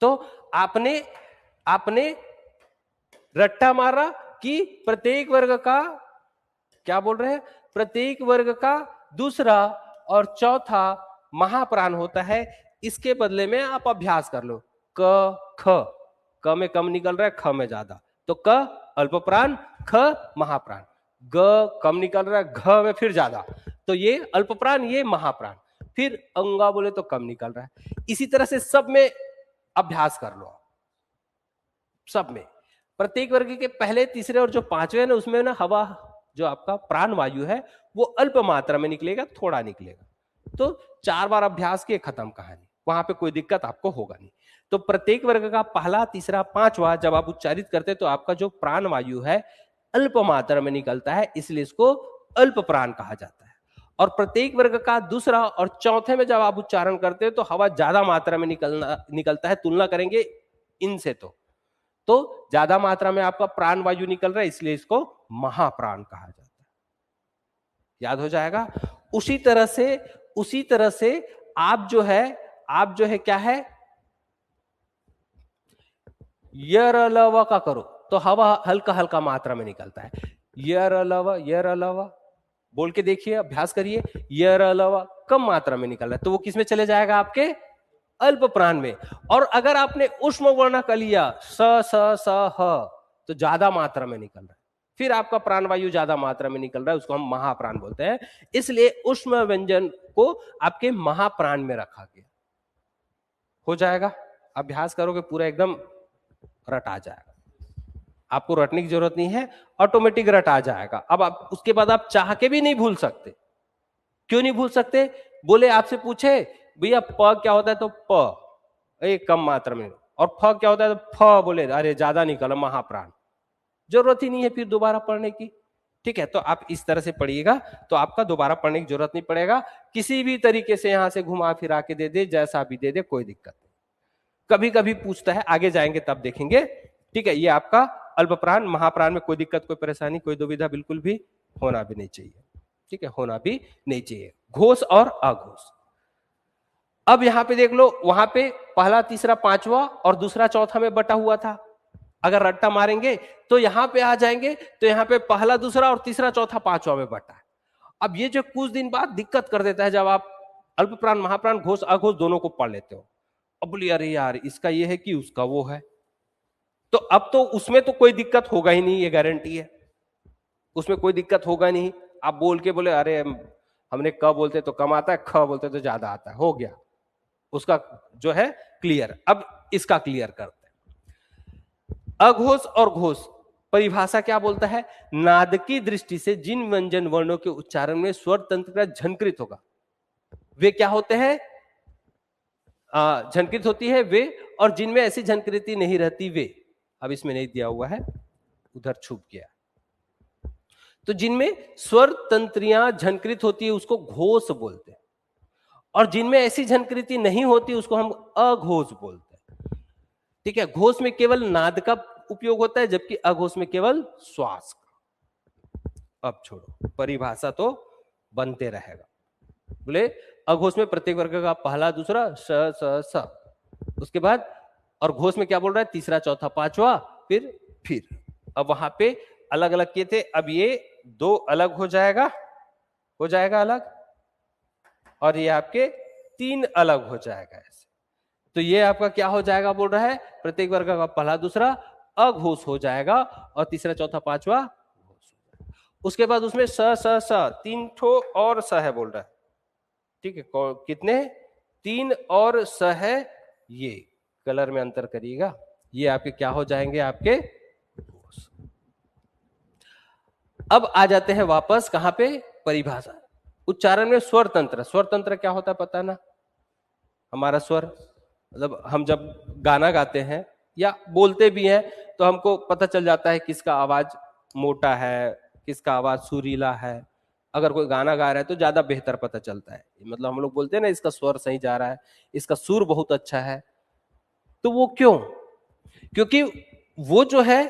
तो आपने आपने रट्टा मारा कि प्रत्येक वर्ग का, क्या बोल रहे हैं, प्रत्येक वर्ग का दूसरा और चौथा महाप्राण होता है। इसके बदले में आप अभ्यास कर लो, क ख, क में कम निकल रहा है, ख में ज्यादा, तो क अल्प प्राण, ख महाप्राण। ग कम निकल रहा है, घ में फिर ज्यादा, तो ये अल्प प्राण, ये महाप्राण। फिर अंगा बोले तो कम निकल रहा है। इसी तरह से सब में अभ्यास कर लो, सब में प्रत्येक वर्ग के पहले तीसरे और जो पांचवें ना, उसमें ना हवा जो आपका प्राण वायु है वो अल्प मात्रा में निकलेगा, थोड़ा निकलेगा। तो 4 बार अभ्यास किए, खत्म कहानी, वहां पे कोई दिक्कत आपको होगा नहीं। तो प्रत्येक वर्ग का पहला तीसरा पांचवा जब आप उच्चारित करते तो आपका जो प्राण वायु है अल्प मात्रा में निकलता है, इसलिए इसको अल्प प्राण कहा जाता है। और प्रत्येक वर्ग का दूसरा और चौथे में जब आप उच्चारण करते हो तो हवा ज्यादा मात्रा में निकलता है, तुलना करेंगे इनसे तो ज्यादा मात्रा में आपका प्राण वायु निकल रहा है, इसलिए इसको महाप्राण कहा जाता है। याद हो जाएगा। उसी तरह से आप जो है क्या है, यरलव का करो तो हवा हल्का हल्का मात्रा में निकलता है। यरलव बोल के देखिए, अभ्यास करिए। यरलव कम मात्रा में निकल रहा है, तो वो किस में चले जाएगा? आपके अल्प प्राण में। और अगर आपने उष्म वर्ण कर लिया, स स स ह, तो ज्यादा मात्रा में निकल रहा है, फिर आपका प्राण वायु ज्यादा मात्रा में निकल रहा है, उसको हम महाप्राण बोलते हैं। इसलिए उष्म व्यंजन को आपके महाप्राण में रखा गया। हो जाएगा, अभ्यास करोगे पूरा एकदम रटा जाएगा, आपको रटने की जरूरत नहीं है, ऑटोमेटिक रटा जाएगा। अब आप उसके बाद आप चाह के भी नहीं भूल सकते। क्यों नहीं भूल सकते? बोले आपसे पूछे भैया प क्या होता है, तो प एक कम मात्रा में, और फ क्या होता है, तो फ बोले अरे ज्यादा निकला, महाप्राण। जरूरत ही नहीं है फिर दोबारा पढ़ने की। ठीक है, तो आप इस तरह से पढ़िएगा, तो आपका दोबारा पढ़ने की जरूरत नहीं पड़ेगा। किसी भी तरीके से यहां से घुमा फिरा के दे दे, जैसा भी दे दे, कोई दिक्कत नहीं। कभी कभी पूछता है, आगे जाएंगे तब देखेंगे। ठीक है, ये आपका अल्प प्राण महाप्राण में कोई दिक्कत, कोई परेशानी, कोई दुविधा बिल्कुल भी होना भी नहीं चाहिए। ठीक है, होना भी नहीं चाहिए। घोष और अघोष। अब यहां पे देख लो, वहां पे पहला तीसरा पांचवा और दूसरा चौथा में बटा हुआ था। अगर रट्टा मारेंगे तो यहां पे आ जाएंगे, तो यहां पे पहला दूसरा और तीसरा चौथा पांचवा में बटा है। अब ये जो कुछ दिन बाद दिक्कत कर देता है, जब आप अल्प प्राण महाप्राण घोष अघोष दोनों को पढ़ लेते हो। अब बोलिए अरे यार इसका ये है कि उसका वो है, तो अब तो उसमें तो कोई दिक्कत होगा ही नहीं, ये गारंटी है, उसमें कोई दिक्कत होगा नहीं। आप बोल के बोले अरे हमने क बोलते तो कम आता है, ख बोलते तो ज्यादा आता है, हो गया उसका जो है क्लियर। अब इसका क्लियर करते हैं। अघोष और घोष परिभाषा क्या बोलता है? नाद की दृष्टि से जिन व्यंजन वर्णों के उच्चारण में स्वर तंत्र का झंकृत होगा, वे क्या होते हैं? झनकृत होती है वे, और जिनमें ऐसी झनकृति नहीं रहती वे। अब इसमें नहीं दिया हुआ है, उधर छुप गया। तो जिनमें स्वर तंत्रियां झनकृत होती है उसको घोष बोलते हैं, और जिनमें ऐसी झनकृति नहीं होती उसको हम अघोष बोलते हैं। ठीक है, घोष में केवल नाद का उपयोग होता है, जबकि अघोष में केवल श्वास का। अब छोड़ो, परिभाषा तो बनते रहेगा। बोले अघोष में प्रत्येक वर्ग का पहला दूसरा स स स, उसके बाद और घोष में क्या बोल रहा है, तीसरा चौथा पांचवा फिर। अब वहां पे अलग अलग किए थे, अब ये दो अलग हो जाएगा अलग, और ये आपके तीन अलग हो जाएगा ऐसे। तो ये आपका क्या हो जाएगा, बोल रहा है प्रत्येक वर्ग का पहला दूसरा अघोष हो जाएगा, और तीसरा चौथा पांचवा घोष हो जाएगा। उसके बाद उसमें स स स तीन ठो और स है बोल रहा है। ठीक है, कितने, तीन और स है, ये कलर में अंतर करिएगा, ये आपके क्या हो जाएंगे, आपके घोष। अब आ जाते हैं वापस कहां पे, परिभाषा। उच्चारण में स्वर तंत्र, स्वर तंत्र क्या होता है पता ना, हमारा स्वर मतलब हम जब गाना गाते हैं या बोलते भी हैं तो हमको पता चल जाता है किसका आवाज मोटा है, किसका आवाज सुरीला है। अगर कोई गाना गा रहा है तो ज्यादा बेहतर पता चलता है, मतलब हम लोग बोलते हैं ना इसका स्वर सही जा रहा है, इसका सुर बहुत अच्छा है। तो वो क्यों, क्योंकि वो जो है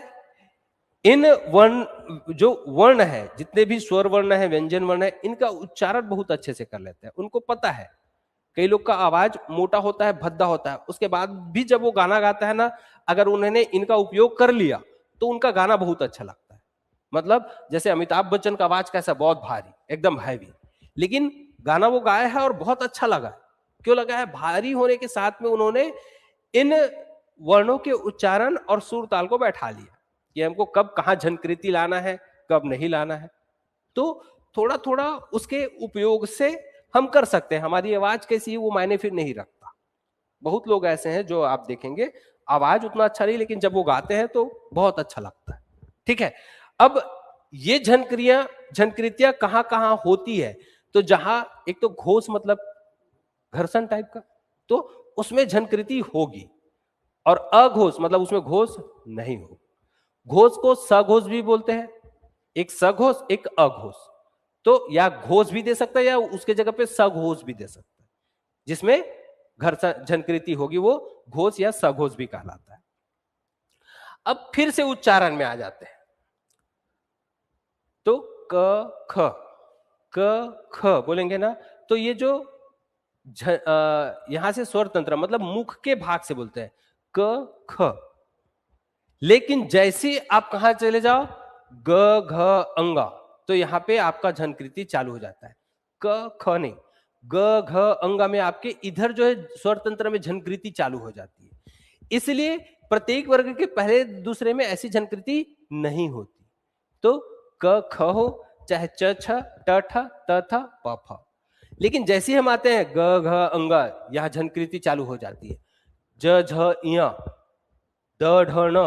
इन वर्ण, जो वर्ण है, जितने भी स्वर वर्ण है, व्यंजन वर्ण है, इनका उच्चारण बहुत अच्छे से कर लेते हैं, उनको पता है। कई लोग का आवाज मोटा होता है, भद्दा होता है, उसके बाद भी जब वो गाना गाता है ना, अगर उन्होंने इनका उपयोग कर लिया तो उनका गाना बहुत अच्छा लगता है। मतलब जैसे अमिताभ बच्चन का आवाज कैसा, बहुत भारी, एकदम हैवी, लेकिन गाना वो गाया है और बहुत अच्छा लगा। क्यों लगा है, भारी होने के साथ में उन्होंने इन वर्णों के उच्चारण और सुर ताल को बैठा लिया कि हमको कब कहां झनकृति लाना है, कब नहीं लाना है। तो थोड़ा थोड़ा उसके उपयोग से हम कर सकते हैं। हमारी आवाज कैसी है वो मायने फिर नहीं रखता। बहुत लोग ऐसे हैं जो आप देखेंगे आवाज उतना अच्छा नहीं, लेकिन जब वो गाते हैं तो बहुत अच्छा लगता है। ठीक है, अब ये झनकृतियां कहां कहां होती है, तो जहां एक तो घोष मतलब घर्षण टाइप का, तो उसमें झनकृति होगी, और अघोष मतलब उसमें घोष नहीं होगा। घोष को सघोष भी बोलते हैं, एक सघोष एक अघोष। तो या घोष भी दे सकता है या उसके जगह पे सघोष भी दे सकता है, जिसमें घर्षण झनकृति होगी वो घोष या सघोष भी कहलाता है। अब फिर से उच्चारण में आ जाते हैं, तो क ख बोलेंगे ना, तो ये जो यहां से स्वर तंत्र मतलब मुख के भाग से बोलते हैं क ख, लेकिन जैसे आप कहां चले जाओ ग घ अंगा, तो यहां पे आपका झनकृति चालू हो जाता है। क ख नहीं, ग घ अंगा में आपके इधर जो है स्वर तंत्र में झनकृति चालू हो जाती है। इसलिए प्रत्येक वर्ग के पहले दूसरे में ऐसी झनकृति नहीं होती। तो क ख हो चाहे च छ ट ठ त थ प फ, लेकिन जैसे ही हम आते हैं ग घ अंगा, यह झनकृति चालू हो जाती है। ज झ इया, द ढ न,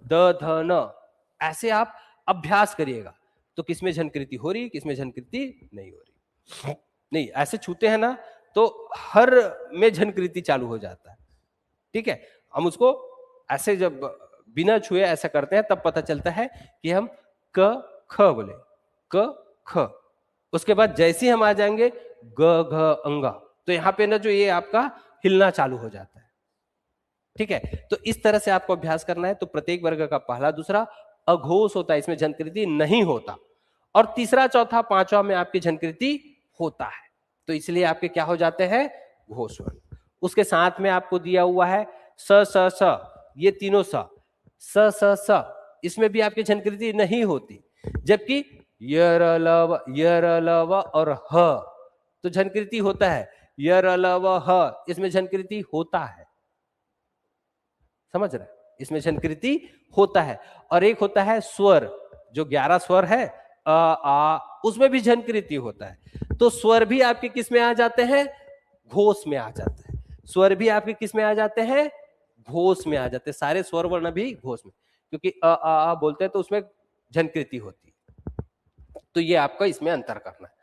द ध न, ऐसे आप अभ्यास करिएगा तो किसमें झनकृति हो रही, किसमें झनकृति नहीं हो रही। नहीं ऐसे छूते हैं ना तो हर में झनकृति चालू हो जाता है। ठीक है, हम उसको ऐसे जब बिना छुए ऐसा करते हैं तब पता चलता है कि हम क ख बोले, क ख। उसके बाद जैसे ही हम आ जाएंगे ग घ अंगा, तो यहां पे ना जो ये आपका हिलना चालू हो जाता है। ठीक है, तो इस तरह से आपको अभ्यास करना है। तो प्रत्येक वर्ग का पहला दूसरा अघोष होता है, इसमें झनकृति नहीं होता, और तीसरा चौथा पांचवा में आपकी झनकृति होता है, तो इसलिए आपके क्या हो जाते हैं, घोष वर्ण। उसके साथ में आपको दिया हुआ है स स स, ये तीनों स स स, इसमें भी आपकी झनकृति नहीं होती, जबकि यर लव और ह तो झनकृति होता है। यर लव ह, इसमें झनकृति होता है, समझ रहे, इसमें झनकृति होता है। और एक होता है स्वर, जो 11 स्वर है अ आ, उसमें भी झनकृति होता है। तो स्वर भी आपके किस में आ जाते हैं, घोष में आ जाते हैं। स्वर भी आपके किस में आ जाते हैं, घोष में आ जाते हैं। सारे स्वर वर्ण भी घोष में, क्योंकि आ बोलते हैं तो उसमें झनकृति होती है। तो ये आपका इसमें अंतर करना है।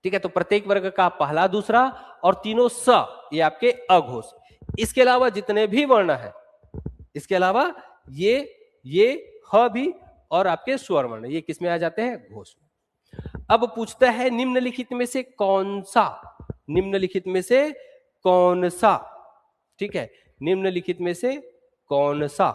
ठीक है, तो प्रत्येक वर्ग का पहला दूसरा और तीनों स, ये आपके अघोष। इसके अलावा जितने भी वर्ण है, इसके अलावा ये ह भी और आपके स्वर वर्ण, ये किस में आ जाते हैं? घोष में। अब पूछता है निम्नलिखित में से कौन सा, निम्नलिखित में से कौन सा, ठीक है, निम्नलिखित में से कौन सा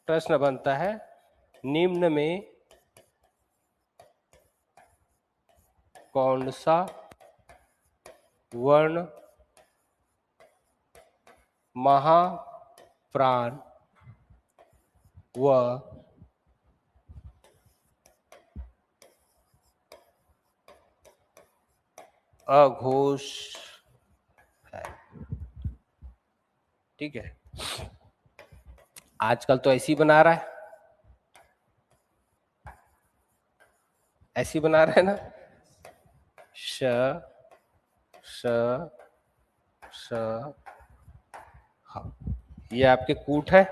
प्रश्न बनता है निम्न में कौन सा वर्ण महाप्राण व अघोष है। ठीक है, आजकल तो ऐसी बना रहा है, ऐसी बना रहा है ना, श श श हाँ, ये आपके कूट है।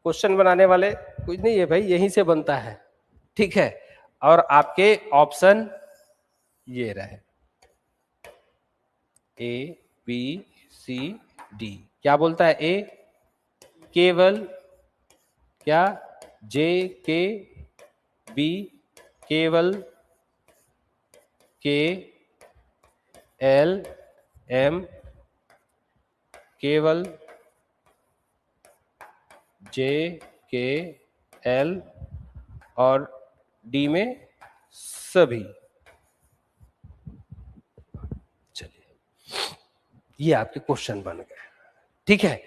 क्वेश्चन बनाने वाले कुछ नहीं है भाई, यहीं से बनता है। ठीक है, और आपके ऑप्शन ये रहे ए बी सी डी। क्या बोलता है? ए केवल, क्या जे के, बी केवल, के एल एम केवल, जे के एल, और डी में सभी। चलिए, ये आपके क्वेश्चन बन गए। ठीक है,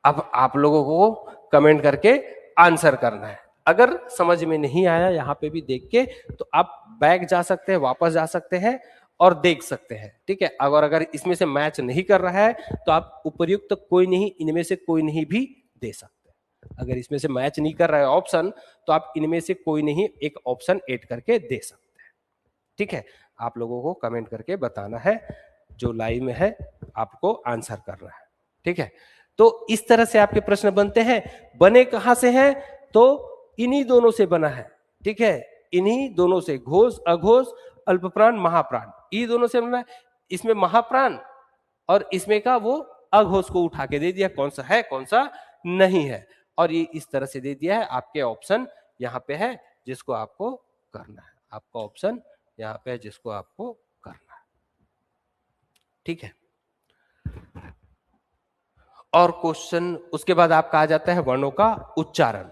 अब आप लोगों को कमेंट करके आंसर करना है। अगर समझ में नहीं आया यहां पे भी देख के, तो आप बैक जा सकते हैं, वापस जा सकते हैं और देख सकते हैं। ठीक है, अगर इसमें से मैच नहीं कर रहा है तो आप उपर्युक्त कोई नहीं, इनमें से कोई नहीं भी दे सकते हैं। अगर इसमें से मैच नहीं कर रहा है ऑप्शन, तो आप इनमें से कोई नहीं एक ऑप्शन ऐड करके दे सकते हैं। ठीक है, आप लोगों को कमेंट करके बताना है, जो लाइव में है आपको आंसर करना है। ठीक है, तो इस तरह से आपके प्रश्न बनते हैं। बने कहां से हैं? तो इन्हीं दोनों से बना है। ठीक है, इन्हीं दोनों से, घोष अघोष अल्पप्राण महाप्राण, ये दोनों से बना है। इसमें महाप्राण और इसमें का वो अघोष को उठा के दे दिया, कौन सा है कौन सा नहीं है, और ये इस तरह से दे दिया है। आपके ऑप्शन यहाँ पे है जिसको आपको करना है, आपका ऑप्शन यहाँ पे है जिसको आपको करना है। ठीक है, और क्वेश्चन उसके बाद आपका आ जाता है वर्णों का उच्चारण।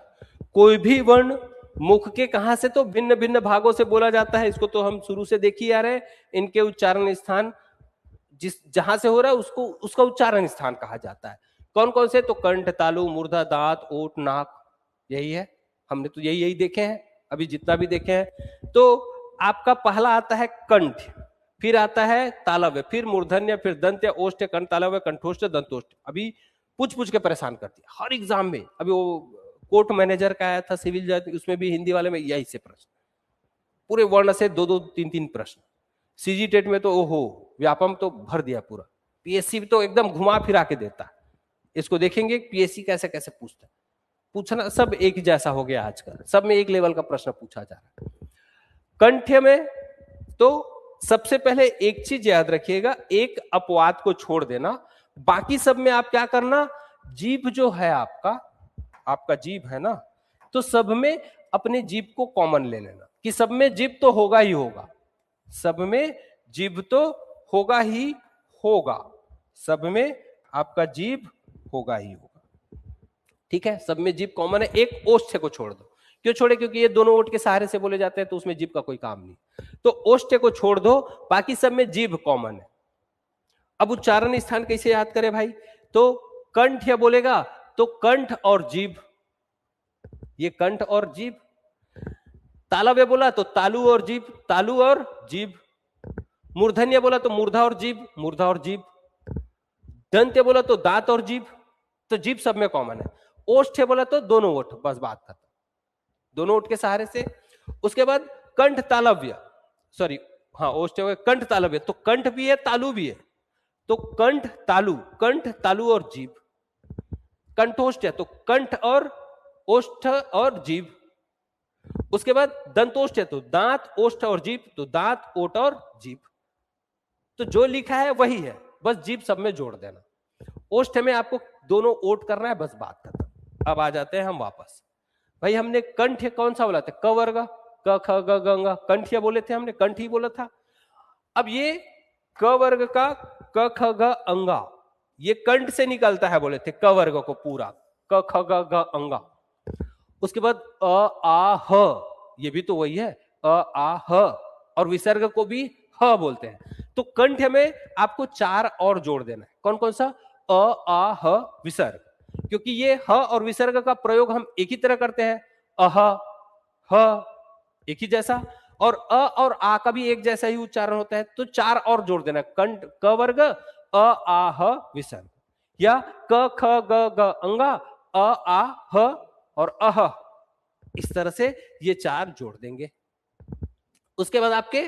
कोई भी वर्ण मुख के कहां से, तो भिन्न भिन्न भागों से बोला जाता है। इसको तो हम शुरू से देखी आ रहे हैं। इनके उच्चारण स्थान जिस जहां से हो रहा है उसको, उसका उच्चारण स्थान कहा जाता है। कौन कौन से? तो कंठ, तालु, मूर्धा, दांत, ओठ, नाक, यही है। हमने तो यही यही देखे हैं अभी, जितना भी देखे हैं। तो आपका पहला आता है कंठ, फिर आता है तालव्य, फिर मूर्धन्य, फिर दंत्य, ओष्ठ, कंठ तालव्य, कंठोष्ठ, दंतोष्ठ। अभी पूछ के परेशान करती है हर एग्जाम में। अभी वो कोर्ट मैनेजर का आया था सिविल जज, उसमें भी हिंदी वाले में यही से प्रश्न, पूरे वर्ण से दो दो तीन तीन प्रश्न। सीजी टेट में तो ओहो व्यापम तो भर दिया पूरा। पीएससी तो एकदम घुमा फिरा के देता है। इसको देखेंगे पीएससी कैसे कैसे पूछता है। पूछना सब एक जैसा हो गया आजकल, सब में एक लेवल का प्रश्न पूछा जा रहा है। कंठ्य में तो सबसे पहले एक चीज याद रखिएगा, एक अपवाद को छोड़ देना, बाकी सब में आप क्या करना, जीभ जो है आपका जीभ है ना, तो सब में अपने जीभ को कॉमन ले लेना कि सब में जीभ तो होगा ही होगा, सब में जीभ तो होगा ही होगा, सब में आपका जीभ होगा ही होगा। ठीक है, सब में जीभ कॉमन है, एक ओष्ठ को छोड़ दो। क्यों छोड़े? क्योंकि ये दोनों ओठ के सहारे से बोले जाते हैं, तो उसमें जीभ का कोई काम नहीं। तो ओष्ठ को छोड़ दो, बाकी सब में जीभ कॉमन है। अब उच्चारण स्थान कैसे याद करें भाई? तो कंठ या बोलेगा तो कंठ और जीभ, ये कंठ और जीभ। तालव्य बोला तो तालु और जीभ, तालु और जीभ। मूर्धन्य बोला तो मूर्धा और जीभ, मूर्धा और जीभ। दंत्य बोला तो दांत और जीभ, तो जीभ सब में कॉमन है। ओष्ठ बोला तो दोनों ओठ, बस बात खत्म, दोनों ओठ के सहारे से। उसके बाद कंठ तालव्य, सॉरी हाँ ओष्ठ कंठ तालव्य, तो कंठ भी है तालु भी है, तो कंठ तालु और जीभ। कंठोष्ठ है तो कंठ और ओष्ठ और जीभ। उसके बाद दंतोष्ठ है तो दांत, ओष्ठ और जीभ, तो दांत, ओठ और जीभ। तो जो लिखा है वही है, बस जीभ सब में जोड़ देना। ओष्ठ में आपको दोनों ओठ करना है, बस बात खत्म। अब आ जाते हैं हम वापस। भाई हमने कंठ कौन सा बोला था? क वर्ग, क ख ग ग घ, कंठ बोले थे हमने, कंठ ही बोला था। अब ये क वर्ग का क ख ग अंगा, ये कंठ से निकलता है बोले थे, क वर्ग को पूरा, क ख ग घ अंगा। उसके बाद अ आ ह, ये भी तो वही है, अ आ ह, और विसर्ग को भी ह बोलते हैं। तो कंठ में आपको 4 और जोड़ देना है। कौन कौन सा? अ आ ह विसर्ग, क्योंकि ये ह और विसर्ग का प्रयोग हम एक ही तरह करते हैं, अह ह, एक ही जैसा, और अ और आ का भी एक जैसा ही उच्चारण होता है। तो 4 और जोड़ देना, कंठ क वर्ग, अ आ ह विसर्ग, या क ख ग घ अंगा, अ आ ह और अह, इस तरह से ये 4 जोड़ देंगे। उसके बाद आपके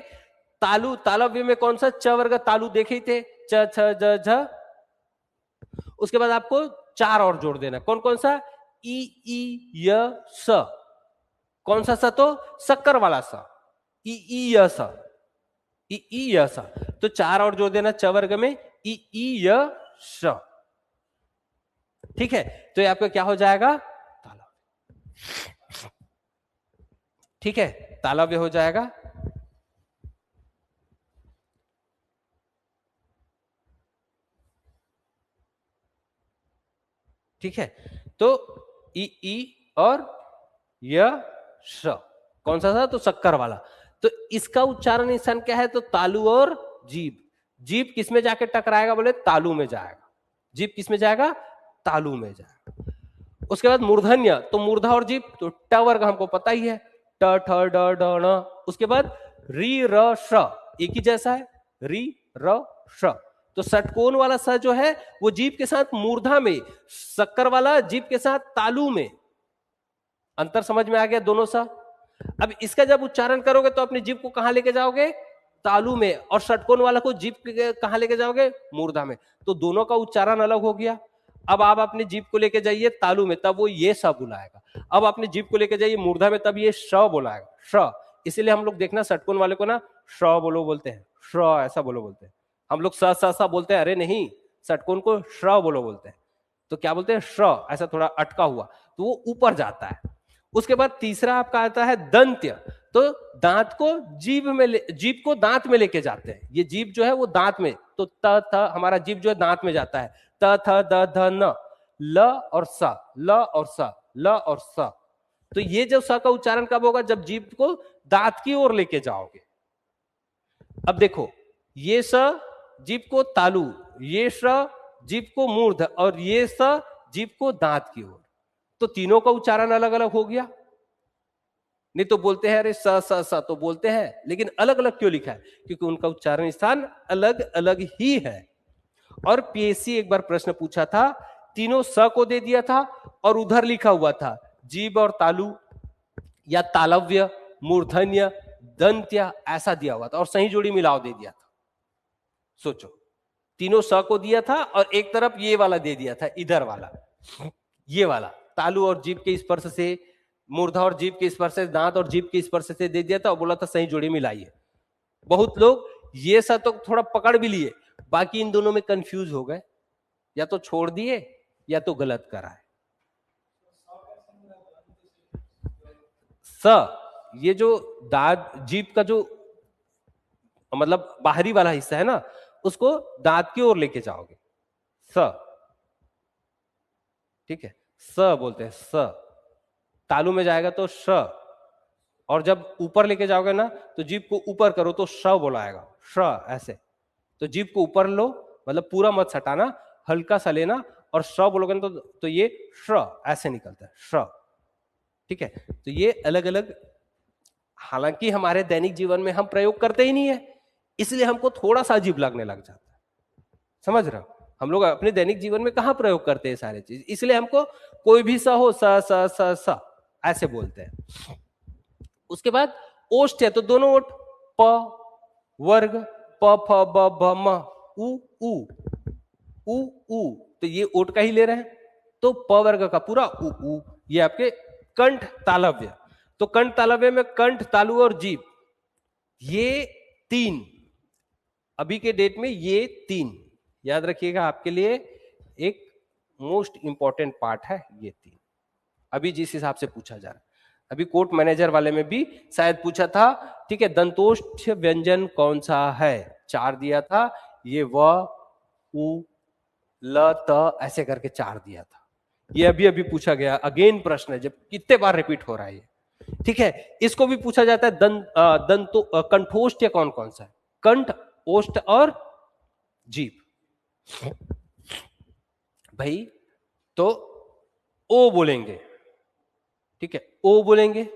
तालु, तालव्य में कौन सा? च वर्ग तालु देखे ही थे, च छ ज झ। उसके बाद आपको 4 और जोड़ देना, कौन कौन सा? ई ई य स। कौन सा स? तो शक्कर वाला स, ई ई य स, ई ई य स। तो 4 और जोड़ देना च वर्ग में, ई ई य स। ठीक है, तो ये आपका क्या हो जाएगा? तालव्य। ठीक है, तालव्य हो जाएगा। ठीक है, तो ई ई और य श, कौन सा था? तो शक्कर वाला। तो इसका उच्चारण स्थान क्या है? तो तालु और जीभ। जीभ किस में जाके टकराएगा? बोले तालु में जाएगा। जीभ किस में जाएगा? तालु में जाएगा। उसके बाद मूर्धन्य, तो मूर्धा और जीभ, तो ट वर्ग हमको पता ही है, ट ठ ड ढ ण। उसके बाद री र श, एक ही जैसा है, री र श। तो षटकोण वाला स जो है वो जीभ के साथ मूर्धा में, शक्कर वाला जीभ के साथ तालु में। अंतर समझ में आ गया दोनों सा? अब इसका जब उच्चारण करोगे तो अपनी जीभ को कहां लेके जाओगे? तालु में, और षटकोण वाला को जीभ कहां लेके जाओगे? मूर्धा में। तो दोनों का उच्चारण अलग हो गया। अब आप अपनी जीभ को लेके जाइए तालु में, तब वो ये स बुलाएगा। अब अपनी जीभ को लेके जाइए मूर्धा में, तब ये श बुलाएगा, श। इसीलिए हम लोग देखना षटकोण वाले को ना श बोलो बोलते हैं, श ऐसा बोलो बोलते हैं। हम लोग स स स बोलते हैं, अरे नहीं, षटकोण को श बोलो बोलते हैं। तो क्या बोलते हैं? श, ऐसा थोड़ा अटका हुआ, तो वो ऊपर जाता है। उसके बाद तीसरा आपका आता है दंत्य, तो दांत को जीभ में, जीभ को दांत में लेके जाते हैं। ये जीभ जो है वो दांत में, तो त थ, हमारा जीभ जो है दांत में जाता है, त थ द ध न, ल और स, ल और स, ल और स। तो ये जो स का उच्चारण कब होगा? जब जीभ को दांत की ओर लेके जाओगे। अब देखो, ये स जीभ को तालु, ये स जीभ को मूर्ध, और ये स जीभ को दांत की ओर। तो तीनों का उच्चारण अलग अलग हो गया। नहीं तो बोलते हैं अरे स स स, तो बोलते हैं, लेकिन अलग अलग क्यों लिखा है? क्योंकि उनका उच्चारण स्थान अलग अलग ही है। और पीएससी एक बार प्रश्न पूछा था, तीनों स को दे दिया था और उधर लिखा हुआ था जीभ और तालु, या तालव्य, मूर्धन्य, दंत्य, ऐसा दिया हुआ था, और सही जोड़ी मिलाव दे दिया था। सोचो, तीनों स को दिया था और एक तरफ ये वाला दे दिया था, इधर वाला, ये वाला तालु और जीभ के स्पर्श से, मूर्धा और जीभ के स्पर्श से, दांत और जीभ के स्पर्श से दे दिया था, और बोला था सही जोड़ी मिलाइए। बहुत लोग ये सब तो थोड़ा पकड़ भी लिए, बाकी इन दोनों में कंफ्यूज हो गए, या तो छोड़ दिए या तो गलत कराए। स, ये जो दांत जीभ का जो मतलब बाहरी वाला हिस्सा है ना, उसको दांत की ओर लेके जाओगे, स। ठीक है, स बोलते हैं, स। तालु में जाएगा तो श, और जब ऊपर लेके जाओगे ना तो जीभ को ऊपर करो तो श बोलाएगा, श ऐसे। तो जीभ को ऊपर लो, मतलब पूरा मत सटाना, हल्का सा लेना, और श बोलोगे ना तो ये श ऐसे निकलता है, श। ठीक है, तो ये अलग अलग, हालांकि हमारे दैनिक जीवन में हम प्रयोग करते ही नहीं है, इसलिए हमको थोड़ा सा अजीब लगने लग जाता है। समझ रहे हो? हम लोग अपने दैनिक जीवन में कहां प्रयोग करते हैं सारे चीज, इसलिए हमको कोई भी सा हो, स स स स ऐसे बोलते हैं। उसके बाद ओष्ठ है, तो दोनों ओठ, प वर्ग, प फ ब भ म, उ उ उ उ, तो ये ओठ का ही ले रहे हैं। तो प वर्ग का पूरा उ उ, ये आपके कंठ तालव्य। तो कंठ तालव्य में कंठ, तालु और जीभ, ये तीन अभी के डेट में, ये तीन याद रखिएगा आपके लिए एक मोस्ट इंपॉर्टेंट पार्ट है। ये तीन अभी जिस हिसाब से पूछा जा रहा है, अभी कोर्ट मैनेजर वाले में भी शायद पूछा था, ठीक है, दंतोष्ठ व्यंजन कौन सा है, चार दिया था, ये व उ ल त ऐसे करके चार दिया था। ये अभी अभी पूछा गया, अगेन प्रश्न है, जब कितने बार रिपीट हो रहा है ये, ठीक है। इसको भी पूछा जाता है दंतो कंठोष्ठ या कौन कौन सा है, कंठ, ओष्ठ और जीभ। भाई तो ओ बोलेंगे, ठीक है, ओ बोलेंगे,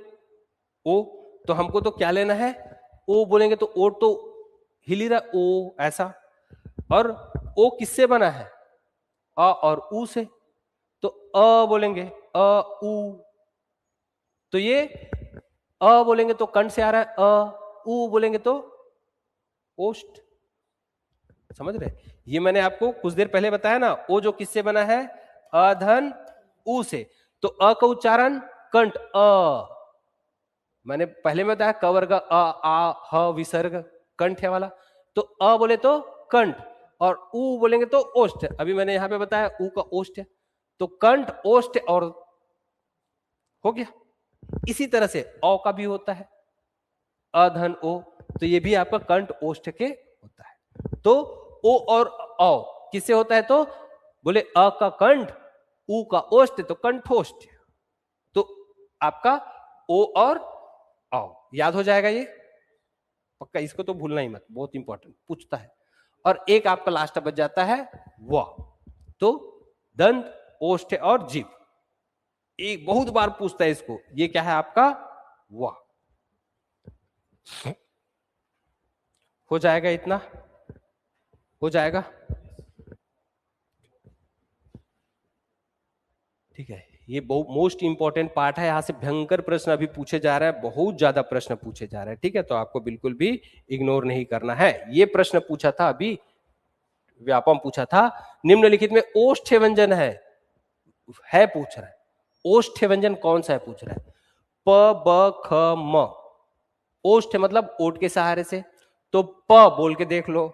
ओ तो हमको तो क्या लेना है, ओ बोलेंगे तो ओ तो हिल ही रहा, ओ ऐसा, और ओ किससे बना है, अ और उ से, तो अ बोलेंगे, अ उ, तो ये अ बोलेंगे तो कंठ से आ रहा है, उ बोलेंगे तो ओष्ठ। समझ रहे, ये मैंने आपको कुछ देर पहले बताया ना, ओ जो किससे बना है, अधन उ से, तो अ का उच्चारण कंठ अ, मैंने पहले में बताया क वर्ग अ आ ह विसर्ग कंठ है वाला, तो अ बोले तो कंठ और उ बोलेंगे तो ओष्ठ। अभी मैंने यहां पे बताया उ का ओष्ठ है, तो कंठ ओष्ठ और हो गया। इसी तरह से औ का भी होता है, अधन ओ, तो ये भी आपका कंठ ओष्ठ के होता है। तो ओ और औ किससे होता है, तो बोले अ का कंठ, उ का ओष्ठ, तो कंठोष्ठ। तो आपका ओ और औ याद हो जाएगा ये पक्का, इसको तो भूलना ही मत, बहुत इंपॉर्टेंट पूछता है। और एक आपका लास्ट बच जाता है व, तो दंत, ओष्ठ और जीभ, एक बहुत बार पूछता है इसको, ये क्या है आपका व। हो जाएगा, इतना हो जाएगा, ठीक है। ये बहुत मोस्ट इंपॉर्टेंट पार्ट है, यहां से भयंकर प्रश्न अभी पूछे जा रहा है, बहुत ज्यादा प्रश्न पूछे जा रहे हैं, ठीक है, तो आपको बिल्कुल भी इग्नोर नहीं करना है। ये प्रश्न पूछा था अभी, व्यापम पूछा था, निम्नलिखित में ओष्ठ्य व्यंजन है पूछ रहा है, ओष्ठ्य व्यंजन कौन सा है पूछ रहा है, प ब ख म, ओष्ठ मतलब ओठ के सहारे से, तो प बोल के देख लो,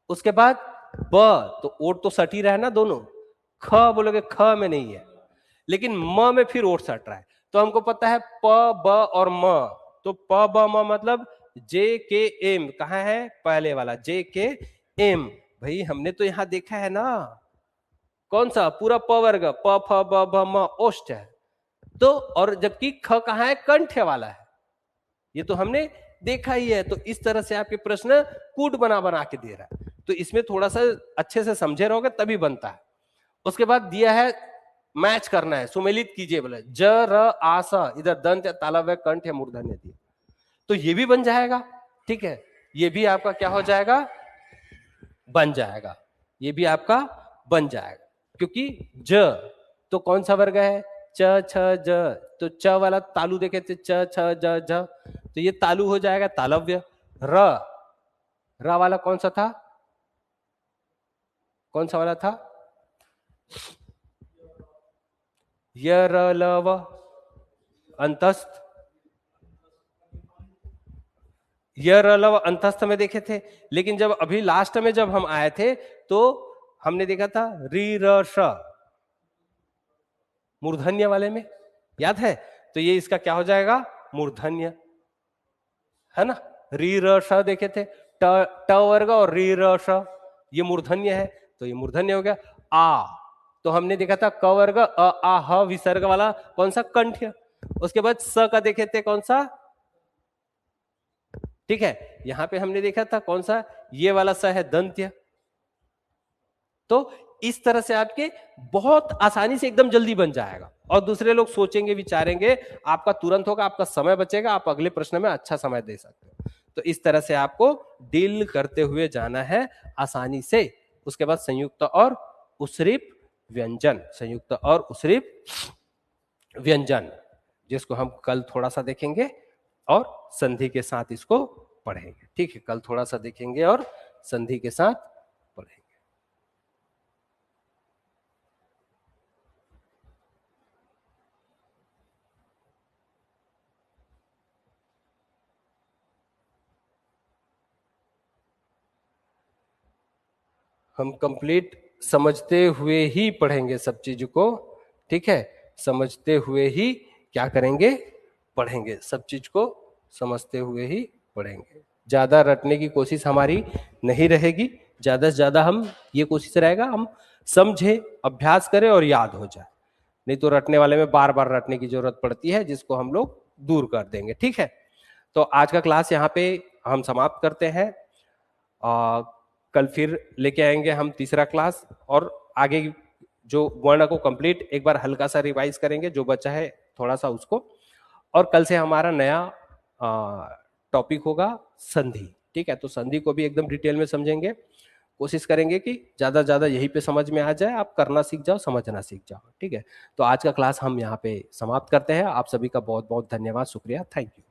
उसके बाद ब, तो ओठ तो सटी रहा है ना दोनों, ख बोलोगे ख में नहीं है, लेकिन म में फिर ओठ सट रहा है, तो हमको पता है प ब और म, तो प ब म मतलब जे के एम, कहां है पहले वाला जे के एम, भाई हमने तो यहां देखा है ना, कौन सा पूरा प वर्ग, प फ ब भ म ओष्ठ है, तो और जबकि ख कहां है, कंठ वाला है, ये तो हमने देखा ही है। तो इस तरह से आपके प्रश्न कूट बना बना के दे रहा है, तो इसमें थोड़ा सा अच्छे से समझे रहोगे तभी बनता है। उसके बाद दिया है मैच करना है, सुमेलित कीजिए, बोले ज र आ स, इधर दंत या तालव्य, कंठ या मूर्धन्य दिए, तो ये भी बन जाएगा, ठीक है, ये भी आपका क्या हो जाएगा, बन जाएगा, ये भी आपका बन जाएगा, क्योंकि ज तो कौन सा वर्ग है, च छ ज, तो च वाला तालु देखे थे, च छ ज झ, तो ये तालु हो जाएगा तालव्य। र वाला कौन सा था, कौन सा वाला था, य र ल व अंतस्थ, य र ल व अंतस्थ में देखे थे, लेकिन जब अभी लास्ट में जब हम आए थे तो हमने देखा था री र श, मूर्धन्य वाले में, याद है, तो ये इसका क्या हो जाएगा, मूर्धन्य, है ना, री र श देखे थे, ट वर्ग और री र श, ये मूर्धन्य है, तो ये मूर्धन्य हो गया। आ तो हमने देखा था क वर्ग, अ आ ह विसर्ग वाला कौन सा, कंठ्य, उसके बाद स का देखे थे कौन सा, ठीक है, यहां पे हमने देखा था कौन सा, ये वाला स है दंत्य। तो इस तरह से आपके बहुत आसानी से एकदम जल्दी बन जाएगा, और दूसरे लोग सोचेंगे विचारेंगे, आपका तुरंत होगा, आपका समय बचेगा, आप अगले प्रश्न में अच्छा समय दे सकते हो। तो इस तरह से आपको डील करते हुए जाना है आसानी से। उसके बाद संयुक्त और उसरीप व्यंजन, संयुक्त और उसरीप व्यंजन, जिसको हम कल थोड़ा सा देखेंगे और संधि के साथ इसको पढ़ेंगे, ठीक है, कल थोड़ा सा देखेंगे और संधि के साथ पढ़ेंगे। हम कंप्लीट समझते हुए ही पढ़ेंगे सब चीज को, ठीक है, समझते हुए ही क्या करेंगे, पढ़ेंगे, सब चीज को समझते हुए ही पढ़ेंगे। ज्यादा रटने की कोशिश हमारी नहीं रहेगी, ज्यादा से ज्यादा हम ये कोशिश रहेगा हम समझे, अभ्यास करें और याद हो जाए। नहीं तो रटने वाले में बार बार रटने की जरूरत पड़ती है, जिसको हम लोग दूर कर देंगे, ठीक है। तो आज का क्लास यहाँ पे हम समाप्त करते हैं। कल फिर लेके आएंगे हम तीसरा क्लास, और आगे जो वर्ण को कंप्लीट एक बार हल्का सा रिवाइज करेंगे, जो बचा है थोड़ा सा उसको। और कल से हमारा नया टॉपिक होगा संधि, ठीक है। तो संधि को भी एकदम डिटेल में समझेंगे, कोशिश करेंगे कि ज्यादा से ज्यादा यहीं पे समझ में आ जाए, आप करना सीख जाओ, समझना सीख जाओ, ठीक है। तो आज का क्लास हम यहाँ पे समाप्त करते हैं। आप सभी का बहुत बहुत धन्यवाद, शुक्रिया, थैंक यू।